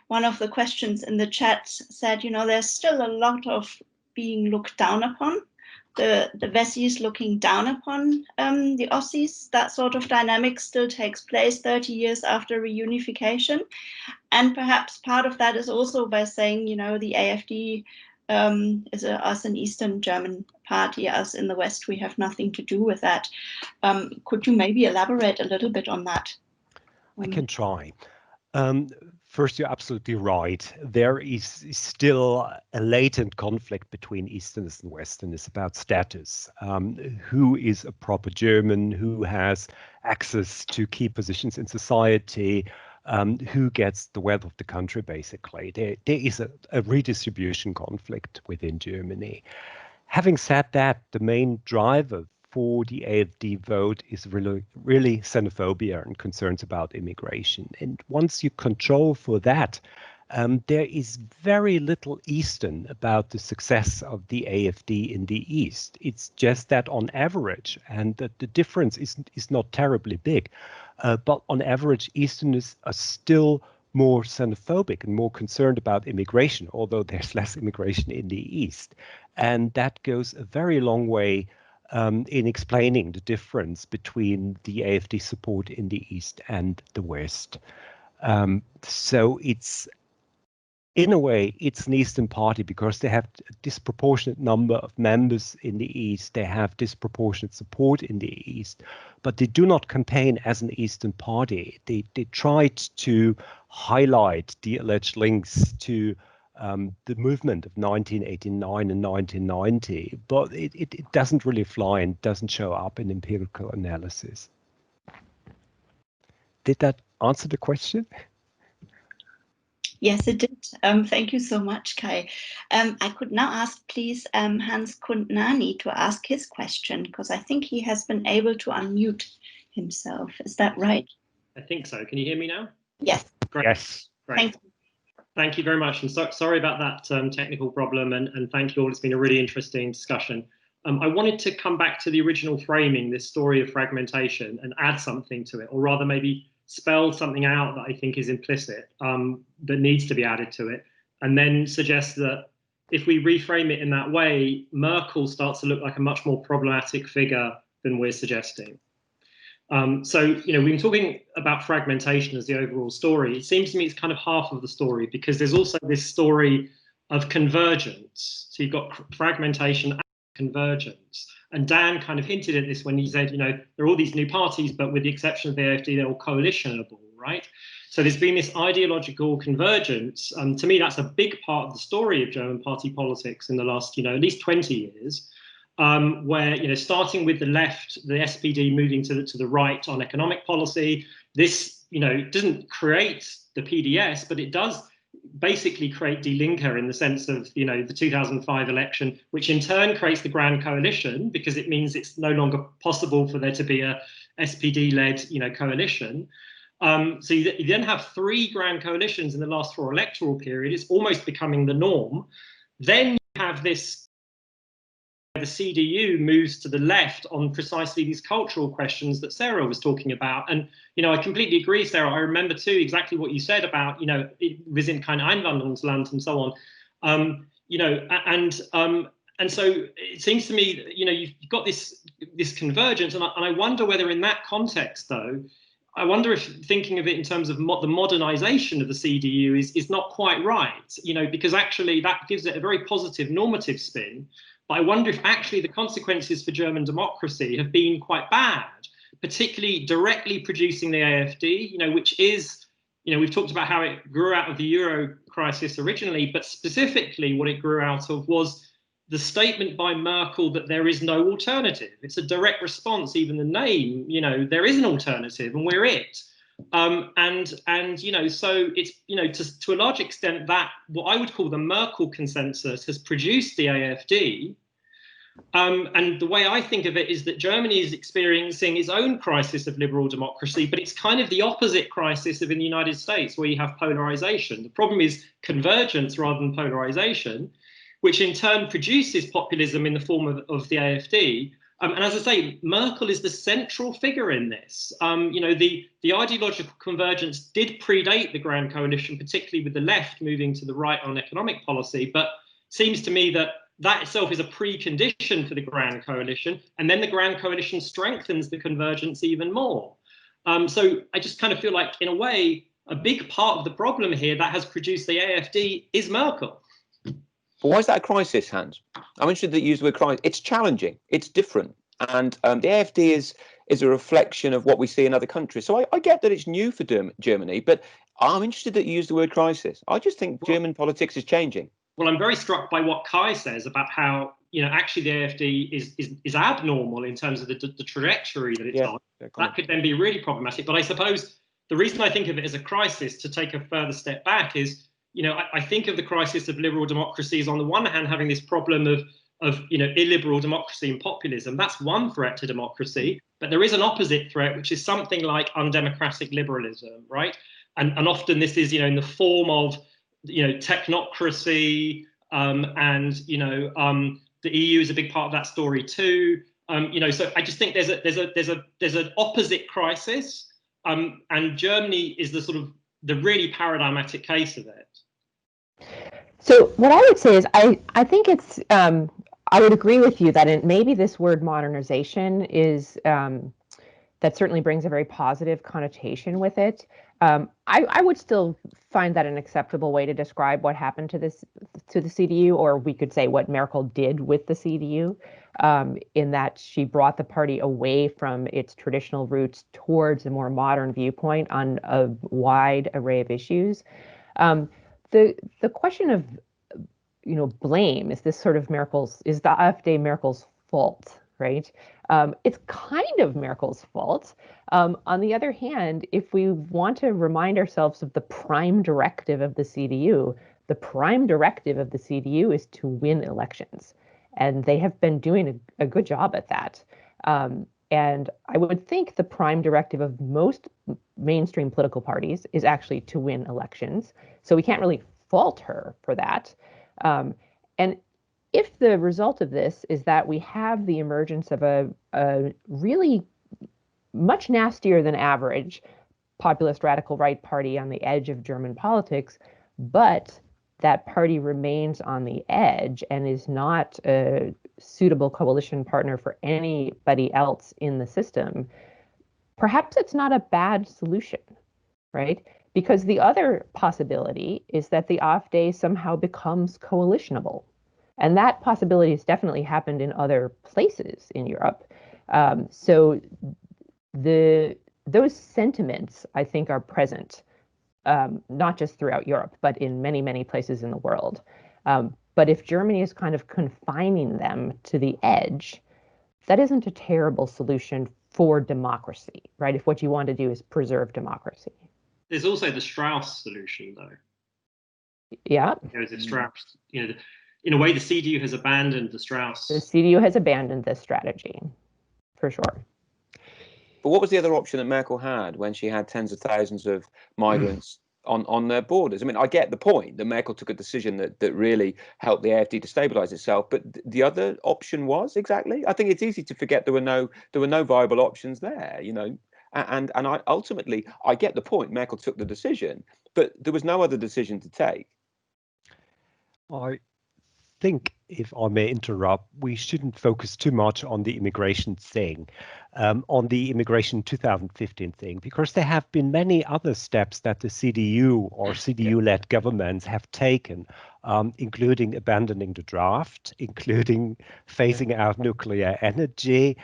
one of the questions in the chat said, there's still a lot of being looked down upon. The Wessis looking down upon the Ossis. That sort of dynamic still takes place 30 years after reunification. And perhaps part of that is also by saying, the AfD is us an Eastern German party, us in the West, we have nothing to do with that. Could you maybe elaborate a little bit on that? I can try. First, you're absolutely right. There is still a latent conflict between Easterners and Westerners about status. Who is a proper German? Who has access to key positions in society? Who gets the wealth of the country, basically? There is a redistribution conflict within Germany. Having said that, the main driver for the AfD vote is really xenophobia and concerns about immigration. And once you control for that, there is very little Eastern about the success of the AfD in the East. It's just that on average, and the difference is not terribly big, but on average, Easterners are still more xenophobic and more concerned about immigration, although there's less immigration in the East. And that goes a very long way in explaining the difference between the AfD support in the East and the West. So it's, in a way, it's an Eastern party because they have a disproportionate number of members in the East. They have disproportionate support in the East, but they do not campaign as an Eastern party. They tried to highlight the alleged links to the movement of 1989 and 1990, but it doesn't really fly and doesn't show up in empirical analysis. Did that answer the question? Yes, it did. Thank you so much, Kai. I could now ask, please, Hans Kundnani to ask his question, because I think he has been able to unmute himself. Is that right? I think so. Can you hear me now? Yes. Great. Yes. Great. Thank you very much. And sorry about that technical problem. And thank you all. It's been a really interesting discussion. I wanted to come back to the original framing, this story of fragmentation, and add something to it, or rather maybe spell something out that I think is implicit, that needs to be added to it, and then suggest that if we reframe it in that way, Merkel starts to look like a much more problematic figure than we're suggesting. So, you know, we've been talking about fragmentation as the overall story. It seems to me it's kind of half of the story, because there's also this story of convergence. So you've got fragmentation and convergence. And Dan kind of hinted at this when he said, you know, there are all these new parties, but with the exception of the AfD, they're all coalitionable, right? So there's been this ideological convergence. To me, that's a big part of the story of German party politics in the last, you know, at least 20 years, where, you know, starting with the left, the SPD moving to the right on economic policy, this, you know, doesn't create the PDS, but it does basically create Die Linke in the sense of, you know, the 2005 election, which in turn creates the Grand Coalition, because it means it's no longer possible for there to be a SPD-led, you know, coalition. So you then have 3 grand coalitions in the last 4 electoral period. It's almost becoming the norm. Then you have this, the CDU moves to the left on precisely these cultural questions that Sarah was talking about. And, you know, I completely agree, Sarah. I remember too exactly what you said about, you know, wir sind kein Einwanderungsland and so on. You know, and so it seems to me that, you know, you've got this convergence, and I wonder whether in that context, though, I wonder if thinking of it in terms of the modernization of the CDU is not quite right, you know, because actually that gives it a very positive normative spin. But I wonder if actually the consequences for German democracy have been quite bad, particularly directly producing the AfD, you know, which is, you know, we've talked about how it grew out of the Euro crisis originally, but specifically what it grew out of was the statement by Merkel that there is no alternative. It's a direct response, even the name, you know, there is an alternative and we're it. And you know, so it's, you know, to a large extent that what I would call the Merkel consensus has produced the AfD. And the way I think of it is that Germany is experiencing its own crisis of liberal democracy, but it's kind of the opposite crisis of in the United States, where you have polarization. The problem is convergence rather than polarization, which in turn produces populism in the form of the AfD. And as I say, Merkel is the central figure in this. You know, the ideological convergence did predate the Grand Coalition, particularly with the left moving to the right on economic policy. But it seems to me that itself is a precondition for the Grand Coalition. And then the Grand Coalition strengthens the convergence even more. So I just kind of feel like, in a way, a big part of the problem here that has produced the AfD is Merkel. But why is that a crisis, Hans? I'm interested that you use the word crisis. It's challenging. It's different. And the AfD is a reflection of what we see in other countries. So I get that it's new for Germany, but I'm interested that you use the word crisis. I just think German politics is changing. Well, I'm very struck by what Kai says about how, you know, actually the AfD is abnormal in terms of the trajectory that it's on. That could then be really problematic. But I suppose the reason I think of it as a crisis, to take a further step back, is, you know, I think of the crisis of liberal democracies on the one hand having this problem of illiberal democracy and populism. That's one threat to democracy, but there is an opposite threat, which is something like undemocratic liberalism, right? And often this is in the form of technocracy, and the EU is a big part of that story too. So I just think there's an opposite crisis, and Germany is the really paradigmatic case of it. So what I would say is I think it's I would agree with you that maybe this word modernization is that certainly brings a very positive connotation with it. I would still find that an acceptable way to describe what happened to the CDU, or we could say what Merkel did with the CDU, in that she brought the party away from its traditional roots towards a more modern viewpoint on a wide array of issues. The question of blame, is this sort of is the AfD Merkel's fault, right? It's kind of Merkel's fault. On the other hand, if we want to remind ourselves of the prime directive of the CDU, the prime directive of the CDU is to win elections. And they have been doing a good job at that. And I would think the prime directive of most mainstream political parties is actually to win elections. So we can't really fault her for that. And if the result of this is that we have the emergence of a really much nastier than average populist radical right party on the edge of German politics, but that party remains on the edge and is not a suitable coalition partner for anybody else in the system, perhaps it's not a bad solution, right? Because the other possibility is that the AfD somehow becomes coalitionable. And that possibility has definitely happened in other places in Europe. So those sentiments, I think, are present, not just throughout Europe, but in many, many places in the world. But if Germany is kind of confining them to the edge, that isn't a terrible solution for democracy, right? If what you want to do is preserve democracy. There's also the Strauss solution, though. Yeah. There's a Strauss, in a way, the CDU has abandoned the Strauss. The CDU has abandoned this strategy, for sure. But what was the other option that Merkel had when she had tens of thousands of migrants on their borders? I mean, I get the point that Merkel took a decision that really helped the AfD to stabilize itself, but the other option was exactly. I think it's easy to forget there were no viable options there, And I ultimately I get the point. Merkel took the decision, but there was no other decision to take. I think, if I may interrupt, we shouldn't focus too much on the immigration thing, on the immigration 2015 thing, because there have been many other steps that the CDU or CDU-led governments have taken, including abandoning the draft, including phasing out nuclear energy,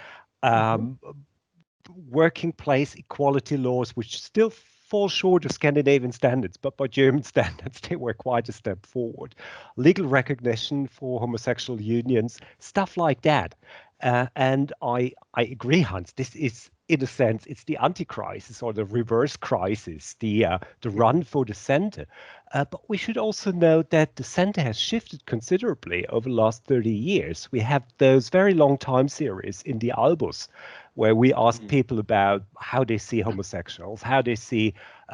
working place equality laws, which still fall short of Scandinavian standards, but by German standards, they were quite a step forward. Legal recognition for homosexual unions, stuff like that. And I agree, Hans, this is, in a sense, it's the anti-crisis or the reverse crisis, the run for the center. But we should also note that the center has shifted considerably over the last 30 years. We have those very long time series in the Albus, where we ask people about how they see homosexuals, how they see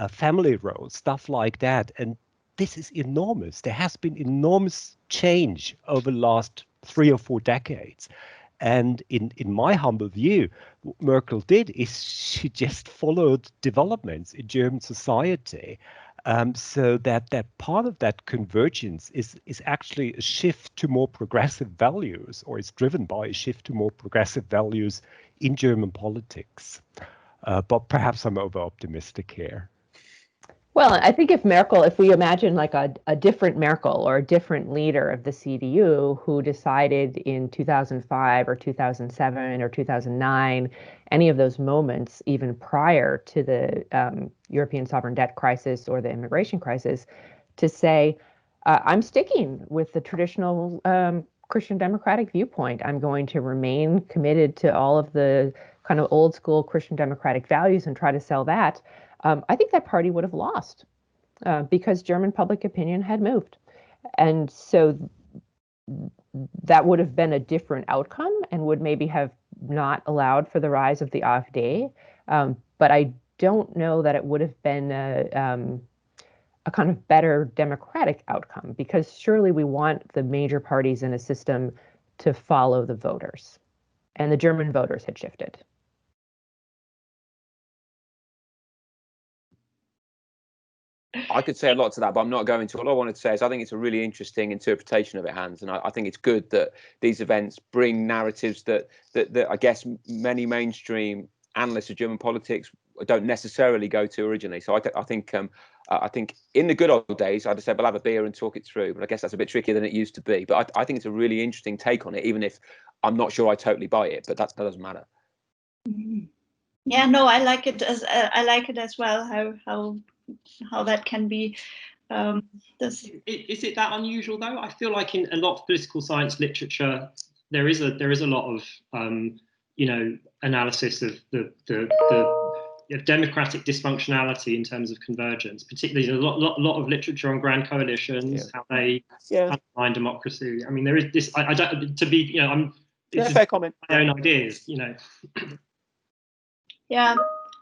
family roles, stuff like that. And this is enormous. There has been enormous change over the last 3 or 4 decades. And in my humble view, what Merkel did is she just followed developments in German society. So that part of that convergence is actually a shift to more progressive values, or is driven by a shift to more progressive values in German politics. But perhaps I'm over-optimistic here. Well, I think if we imagine like a different Merkel or a different leader of the CDU who decided in 2005 or 2007 or 2009, any of those moments, even prior to the European sovereign debt crisis or the immigration crisis, to say, I'm sticking with the traditional Christian democratic viewpoint. I'm going to remain committed to all of the kind of old school Christian democratic values and try to sell that. I think that party would have lost because German public opinion had moved. And so that would have been a different outcome and would maybe have not allowed for the rise of the AfD. But I don't know that it would have been a kind of better democratic outcome, because surely we want the major parties in a system to follow the voters, and the German voters had shifted. I could say a lot to that, but I'm not going to. All I wanted to say is I think it's a really interesting interpretation of it, Hans, and I think it's good that these events bring narratives that I guess many mainstream analysts of German politics don't necessarily go to originally. So I think in the good old days, I'd have said we'll have a beer and talk it through, but I guess that's a bit trickier than it used to be. But I think it's a really interesting take on it, even if I'm not sure I totally buy it. But that doesn't matter. Yeah, no, I like it as well. How that can be. Is it that unusual though? I feel like in a lot of political science literature, there is a lot of analysis of the democratic dysfunctionality in terms of convergence. Particularly, a lot of literature on grand coalitions, how they undermine democracy. I mean, there is this. I don't to be. I'm. It's fair comment. My own ideas. Yeah,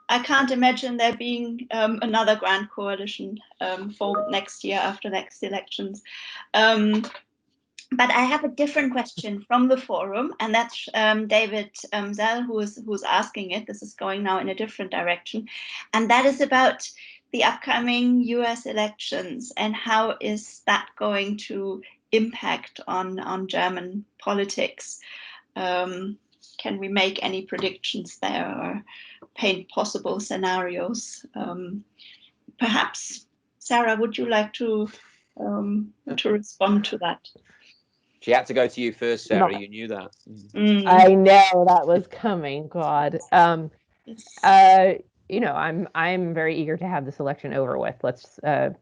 I can't imagine there being another grand coalition for next year after next elections. But I have a different question from the forum, and that's David Zell who's asking it. This is going now in a different direction, and that is about the upcoming US elections and how is that going to impact on German politics. Can we make any predictions there or paint possible scenarios? Perhaps, Sarah, would you like to respond to that? She had to go to you first, Sarah. You knew that. I know that was coming. God. I'm very eager to have this election over with. Let's kind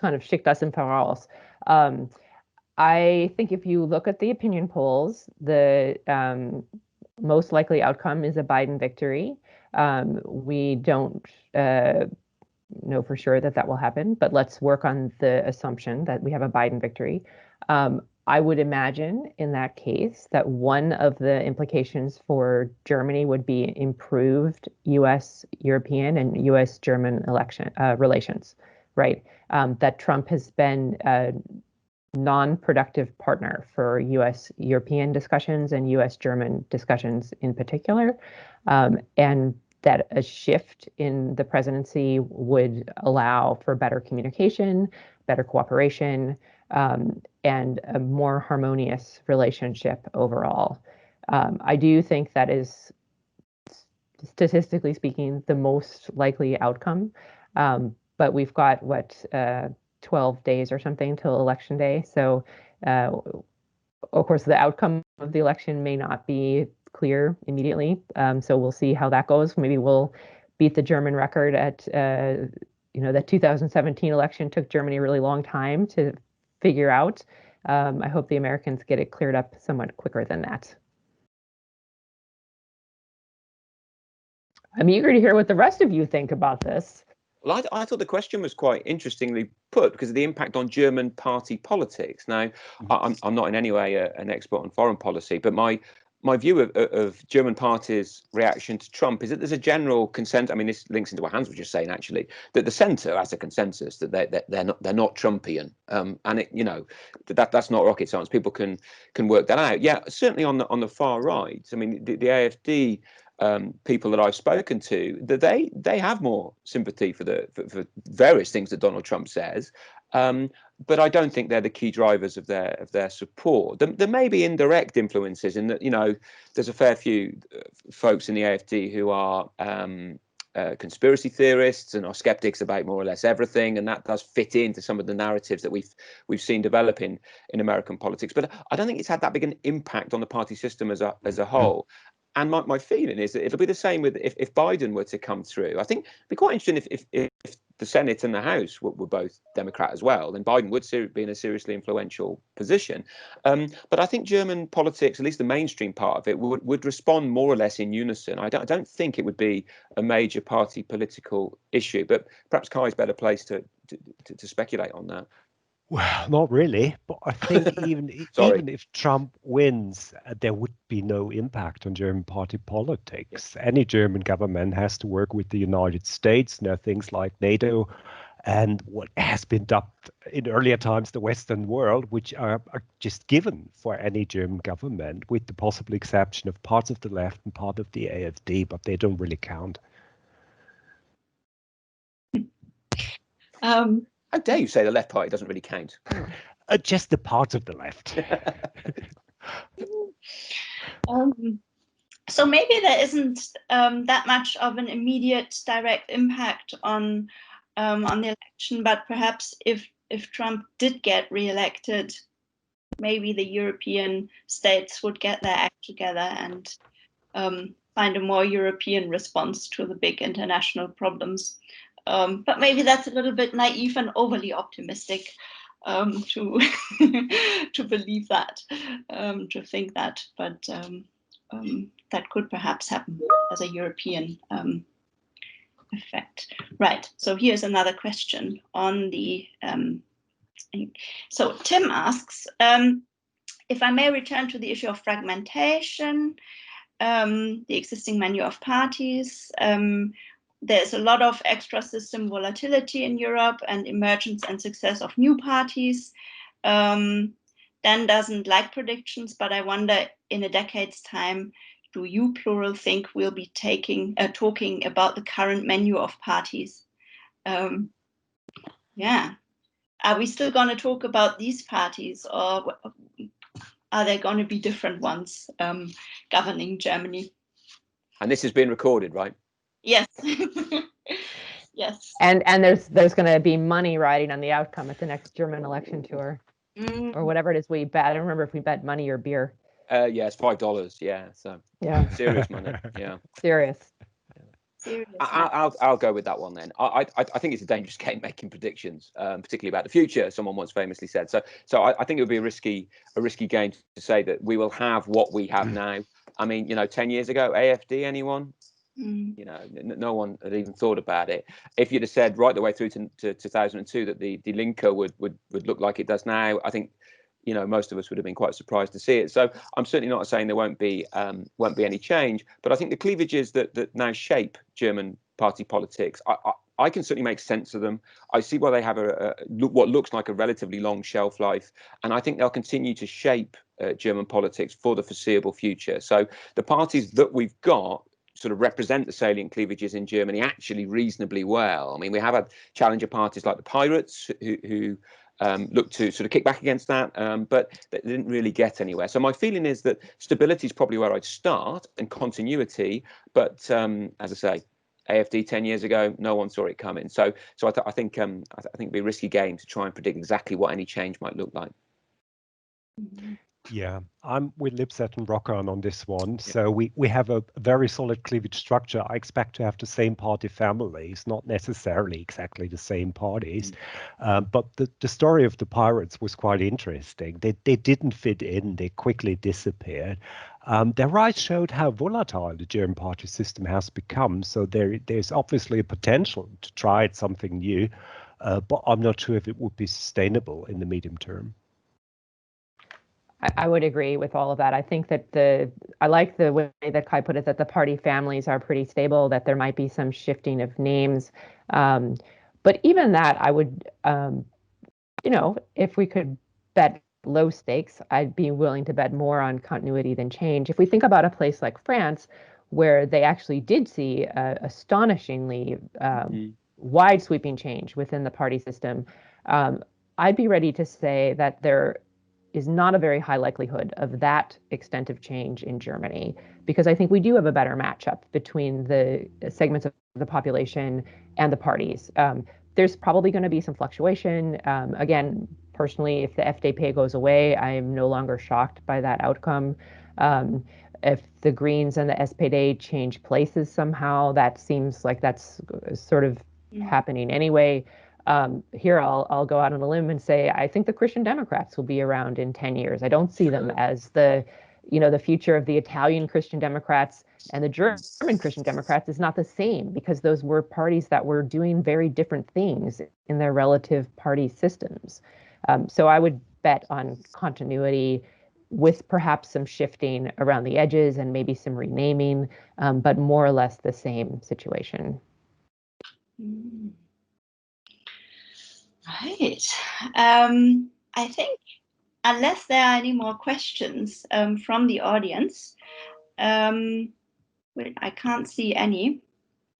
of schickt das im Voraus. I think if you look at the opinion polls, the most likely outcome is a Biden victory. We don't know for sure that will happen, but let's work on the assumption that we have a Biden victory. I would imagine in that case that one of the implications for Germany would be improved U.S.-European and U.S.-German relations, right? That Trump has been a non-productive partner for U.S.-European discussions and U.S.-German discussions in particular, and that a shift in the presidency would allow for better communication, better cooperation, and a more harmonious relationship overall. I do think that is, statistically speaking, the most likely outcome. But we've got, 12 days or something till election day. So, of course, the outcome of the election may not be clear immediately. So we'll see how that goes. Maybe we'll beat the German record at, that 2017 election took Germany a really long time to figure out. I hope the Americans get it cleared up somewhat quicker than that. I'm eager to hear what the rest of you think about this. Well, I thought the question was quite interestingly put because of the impact on German party politics. Now, I'm not in any way an expert on foreign policy, but my view of German parties' reaction to Trump is that there's a general consensus. I mean, this links into what Hans was just saying, actually, that the centre has a consensus that they're not Trumpian, and that's not rocket science. People can work that out. Yeah, certainly on the far right. I mean, the AfD. People that I've spoken to, that they have more sympathy for various things that Donald Trump says, but I don't think they're the key drivers of their support. There may be indirect influences in that, there's a fair few folks in the AfD who are conspiracy theorists and are skeptics about more or less everything, and that does fit into some of the narratives that we've seen develop in American politics. But I don't think it's had that big an impact on the party system as a whole. And my feeling is that it'll be the same with if Biden were to come through. I think it'd be quite interesting if the Senate and the House were both Democrat as well, then Biden would be in a seriously influential position. But I think German politics, at least the mainstream part of it, would respond more or less in unison. I don't think it would be a major party political issue, but perhaps Kai is better placed to speculate on that. Well, not really, but I think even if Trump wins, there would be no impact on German party politics. Any German government has to work with the United States, things like NATO, and what has been dubbed in earlier times the Western world, which are just given for any German government, with the possible exception of parts of the left and part of the AfD, but they don't really count. How dare you say the left party doesn't really count? Just the part of the left. So maybe there isn't that much of an immediate direct impact on the election, but perhaps if Trump did get re-elected, maybe the European states would get their act together and find a more European response to the big international problems. But maybe that's a little bit naive and overly optimistic to to believe that, to think that. But that could perhaps happen as a European effect. Right. So here's another question on the. So Tim asks, if I may return to the issue of fragmentation, the existing menu of parties. There's a lot of extra system volatility in Europe and emergence and success of new parties. Dan doesn't like predictions, but I wonder in a decade's time, do you, plural, think we'll be talking about the current menu of parties? Yeah. Are we still going to talk about these parties, or are there going to be different ones governing Germany? And this has been recorded, right? Yes. Yes. And there's going to be money riding on the outcome at the next German election tour, or whatever it is we bet. I don't remember if we bet money or beer. Yeah, it's $5. Yeah, so yeah, serious money. Yeah, serious. I'll go with that one then. I think it's a dangerous game making predictions, particularly about the future. Someone once famously said. So I think it would be a risky game to say that we will have what we have now. I mean, 10 years ago, AfD, anyone? No one had even thought about it. If you'd have said right the way through to 2002 that the Linke would look like it does now, I think most of us would have been quite surprised to see it. So I'm certainly not saying there won't be any change, but I think the cleavages that now shape German party politics, I can certainly make sense of them. I see why they have what looks like a relatively long shelf life, and I think they'll continue to shape German politics for the foreseeable future. So the parties that we've got sort of represent the salient cleavages in Germany actually reasonably well. I mean, we have had challenger parties like the Pirates who look to sort of kick back against that, but they didn't really get anywhere. So my feeling is that stability is probably where I'd start, and continuity. But as I say, AfD 10 years ago, no one saw it coming. So I think it'd be a risky game to try and predict exactly what any change might look like. Yeah, I'm with Lipset and Rockern on this one. So we have a very solid cleavage structure. I expect to have the same party families, not necessarily exactly the same parties. But the story of the Pirates was quite interesting. They didn't fit in. They quickly disappeared. Their rise showed how volatile the German party system has become. So there's obviously a potential to try something new, but I'm not sure if it would be sustainable in the medium term. I would agree with all of that. I think that I like the way that Kai put it, that the party families are pretty stable, that there might be some shifting of names. But even that, I would, if we could bet low stakes, I'd be willing to bet more on continuity than change. If we think about a place like France, where they actually did see astonishingly wide sweeping change within the party system, I'd be ready to say that there is not a very high likelihood of that extent of change in Germany, because I think we do have a better matchup between the segments of the population and the parties. There's probably going to be some fluctuation. Again, personally, if the FDP goes away, I am no longer shocked by that outcome. If the Greens and the SPD change places somehow, that seems like that's sort of happening anyway. Here I'll go out on a limb and say I think the Christian Democrats will be around in 10 years. I don't see them as the future of the Italian Christian Democrats and the German Christian Democrats is not the same, because those were parties that were doing very different things in their relative party systems. So I would bet on continuity with perhaps some shifting around the edges and maybe some renaming, but more or less the same situation. Right. I think unless there are any more questions from the audience, well, I can't see any.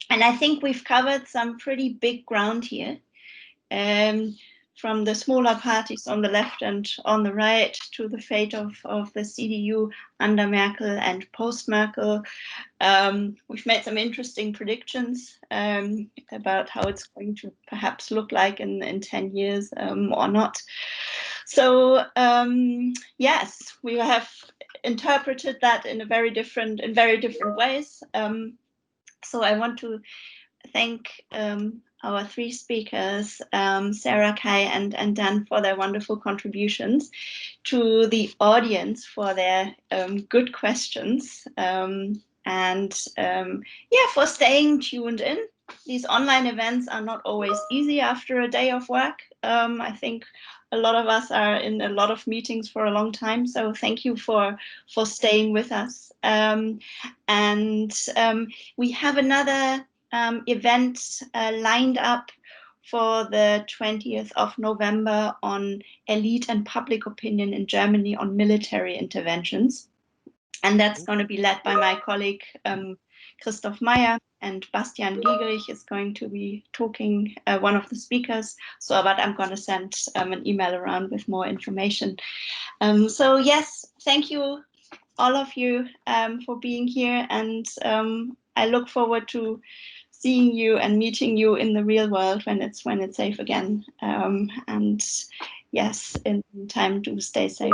And I think we've covered some pretty big ground here, from the smaller parties on the left and on the right to the fate of the CDU under Merkel and post-Merkel. We've made some interesting predictions about how it's going to perhaps look like in 10 years or not. So yes, we have interpreted that in very different ways. So I want to thank our three speakers, Sarah, Kai, and Dan, for their wonderful contributions, to the audience for their good questions, and yeah, for staying tuned in. These online events are not always easy after a day of work. I think a lot of us are in a lot of meetings for a long time, so thank you for staying with us. And we have another event lined up for the 20th of November on elite and public opinion in Germany on military interventions. And that's going to be led by my colleague Christoph Meyer, and Bastian Liegerich is going to be talking, one of the speakers. So, but I'm going to send an email around with more information. So yes, thank you all of you for being here, and I look forward to seeing you and meeting you in the real world when it's safe again. And yes, in time, do stay safe.